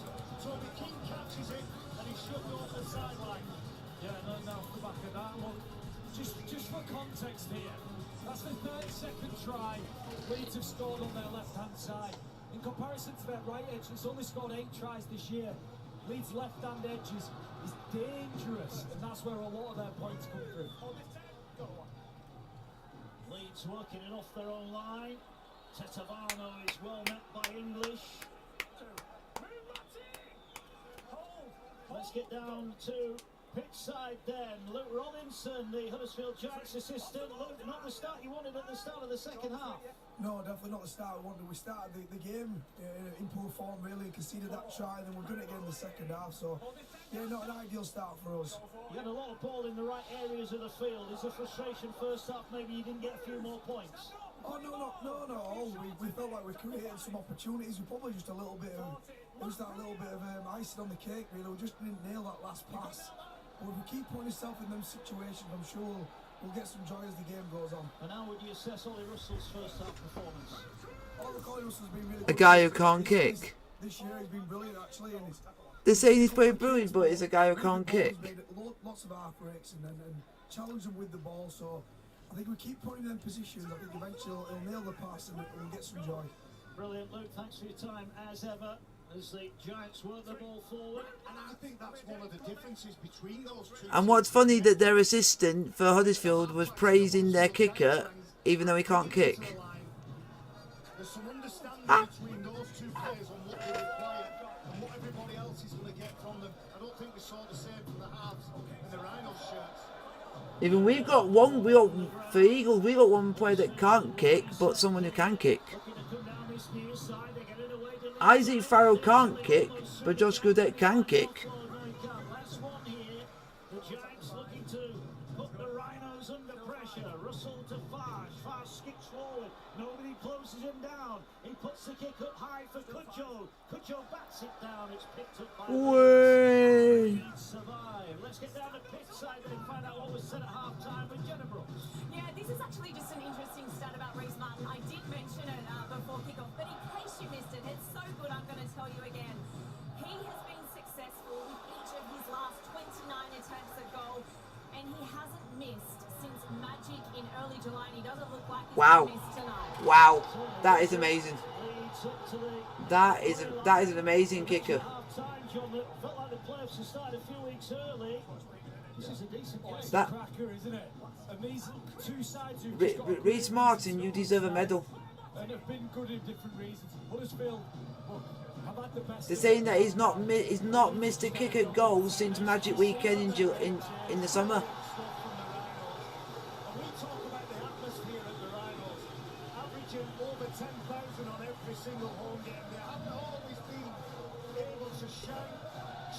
Speaker 11: Toby King catches it, and he's shoved off the sideline.
Speaker 9: Yeah, no, off the back of that. Well, just for context here, that's the 32nd try Leeds have scored on their left-hand side. In comparison to their right edge, it's only scored 8 tries this year. Leeds' left-hand edge is dangerous, and that's where a lot of their points come through.
Speaker 5: Leeds working it off their own line. Tetavano is well met by English. Let's get down to pitch side then. Luke Robinson, the Huddersfield Giants assistant. Luke, not the start you wanted at the start of the second half.
Speaker 2: No, definitely not the start we wanted. We started the game in poor form, really. Conceded that try, and then we're doing it again in the second half. So, yeah, not an ideal start for us.
Speaker 5: You had a lot of ball in the right areas of the field. Is the frustration first half maybe you didn't get a few more points?
Speaker 2: Oh, no. We felt like we created some opportunities. We probably just a little bit of, icing on the cake, really. We just didn't nail that last pass. But if we keep putting ourselves in them situations, I'm sure we'll get some joy as the game goes on.
Speaker 5: And how would you assess Ollie Russell's first half performance?
Speaker 2: Ollie Russell's been really
Speaker 1: A
Speaker 2: good.
Speaker 1: guy who can't kick.
Speaker 2: This year he's been brilliant, actually. And
Speaker 1: They're saying he's playing brilliant, but he's a guy who can't kick.
Speaker 2: He's made lots of half breaks and challenge them with the ball. So I think we keep putting them in positions. I think eventually he'll nail the pass and we'll get some joy.
Speaker 5: Brilliant, Luke. Thanks for your time as ever. As the Giants work the ball forward.
Speaker 11: And I think that's one of the differences between those two.
Speaker 1: And what's funny that their assistant for Huddersfield was praising their kicker, even though he can't kick.
Speaker 11: There's some understanding
Speaker 1: Ah.
Speaker 11: between those two players on what they require and what everybody else is going to get from them. I don't think we saw the same from the halves in the Rhinos shirts.
Speaker 1: Even for Eagles, we got one player that can't kick, but someone who can kick.
Speaker 5: Looking to come down this near side. They get it away to
Speaker 1: Isaac Farrell can't kick, but Josh Goodett can kick.
Speaker 5: Last one here. The Giants looking to put the Rhinos under pressure. Russell to Farge. Farge skips forward. Nobody closes him down. He puts the kick up high for Cudjoe. Cudjoe bats it down. It's picked up by
Speaker 1: Way.
Speaker 5: survive. Let's get down to pit side and find out what was said at half time with Jenna Brooks.
Speaker 7: Yeah, this is actually just an interesting stat about Reece Martin. I did mention it before kickoff, but in case you missed it, it's so good I'm going to tell you again. He has been successful
Speaker 1: Wow. Wow. That is amazing. That is an amazing kicker. That Reece Martin, you deserve a medal. They're saying that he's not missed a kick at goal since Magic Weekend in the summer.
Speaker 11: We talk about the atmosphere at the Rhinos, averaging over 10,000 on every single home game. They haven't always been able to shout,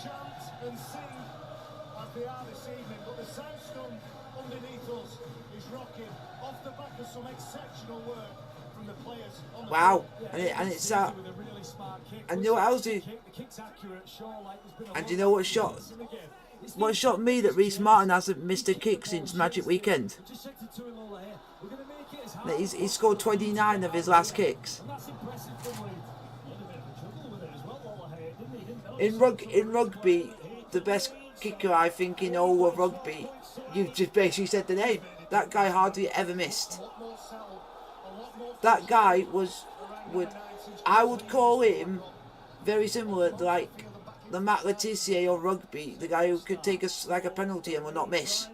Speaker 11: chant and sing as they are this evening, but the sound storm underneath us is rocking off the back of some exceptional work from the players on the
Speaker 1: Wow,
Speaker 11: field.
Speaker 1: and it's and you know what else? And you know what shot? What shocked me that Reece Martin hasn't missed a kick since Magic Weekend. He's scored 29 of his last kicks. In rugby, the best kicker I think in all of rugby, you've just basically said the name. That guy hardly ever missed. That guy I would call him very similar to like the Matt Letizia of rugby, the guy who could take us like a penalty and will not miss,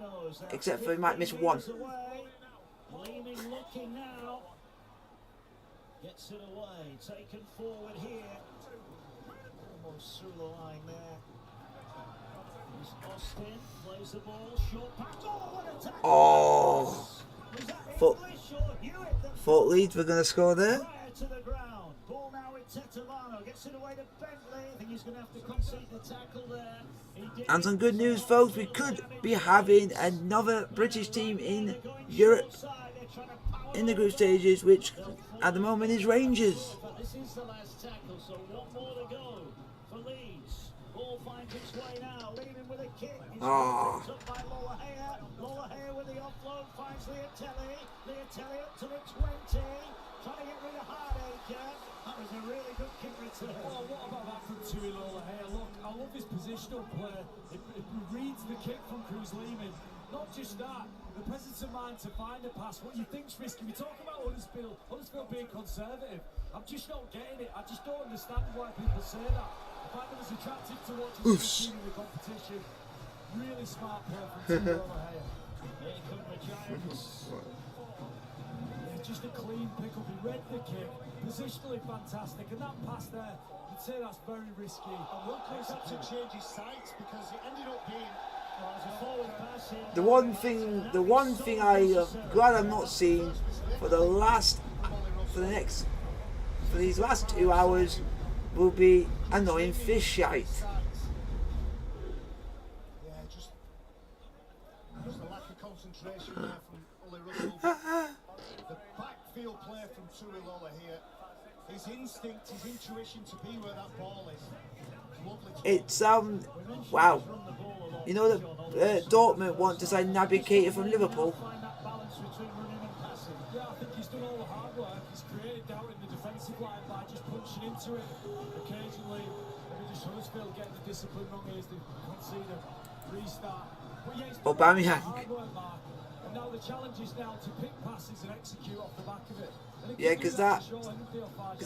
Speaker 1: except for he might miss one.
Speaker 5: Gets it away, taken forward here. Almost through the line there. Here's Austin, plays the ball, short pass. Oh, what a tackle!
Speaker 1: Oh, thought Leeds were going to score there.
Speaker 5: To the ground. Ball now with Tetovano, gets it away to Bentley. I think he's going to have to concede the tackle there.
Speaker 1: And some good news, folks. We could be having another British team in Europe in the group stages, which at the moment is Rangers.
Speaker 5: This is the last tackle, so one more to go for Leeds. Ball finds its way now, leaving with a kick.
Speaker 1: Oh.
Speaker 5: Up by Lower with the offload finds Liatelli up to the 20. Trying to get rid of Hardacre. That was a really good kick return.
Speaker 9: Oh, what about that from Tuilola here? Look, I love his positional play. It reads the kick from Cruz Lehman. Not just that, the presence of mind to find a pass. What you think's risky. We talk about Huddersfield being conservative. I'm just not getting it. I just don't understand why people say that. I find it as attractive to watch as in the competition. Really smart play from Tuilola here.
Speaker 5: Here come the Giants.
Speaker 9: Just a clean pick-up, he read the kick, positionally fantastic, and that pass there, you'd say that's very risky.
Speaker 11: And look, he's had to change his sights because it ended up being
Speaker 5: a forward pass here.
Speaker 1: The one thing I am glad I'm not seeing for these last 2 hours will be annoying fish shite.
Speaker 11: Yeah, just a lack of concentration there from Ollie Russell. The backfield play from Tuilola here, his instinct, his intuition to be where that ball is. Lovely.
Speaker 1: It's wow. You know that Dortmund want to sign Naby Keita from Liverpool.
Speaker 9: Yeah, I think he's done all the hard work. He's created doubt in the defensive line by just punching into it. Occasionally, maybe just Huddersfield getting the discipline wrong as they concede a restart. But yeah, he's done
Speaker 1: Aubameyang.
Speaker 9: hard work, Mark. And now the challenge is now to pick passes and execute off the back of it.
Speaker 1: Yeah, because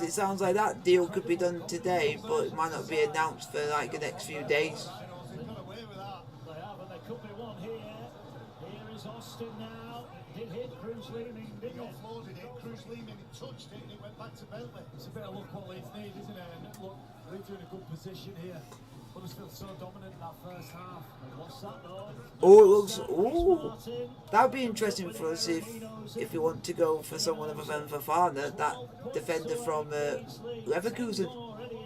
Speaker 1: it sounds like that deal could be done today, but it might not be announced for like the next few days.
Speaker 5: They have, and there could be one here. Here is Austin now. It did hit Cruz Lehman, didn't
Speaker 11: He
Speaker 5: it?
Speaker 11: offloaded it, Cruz Lehman touched it and it went back to Bentley.
Speaker 9: It's a bit of luck what Leeds need, isn't it? And look, Leeds are in a good position here. Huddersfield so dominant in that first half.
Speaker 5: What's that though?
Speaker 1: Oh, it looks. Oh, that would be interesting for us if you want to go for someone other than Fofana, that defender from Leverkusen.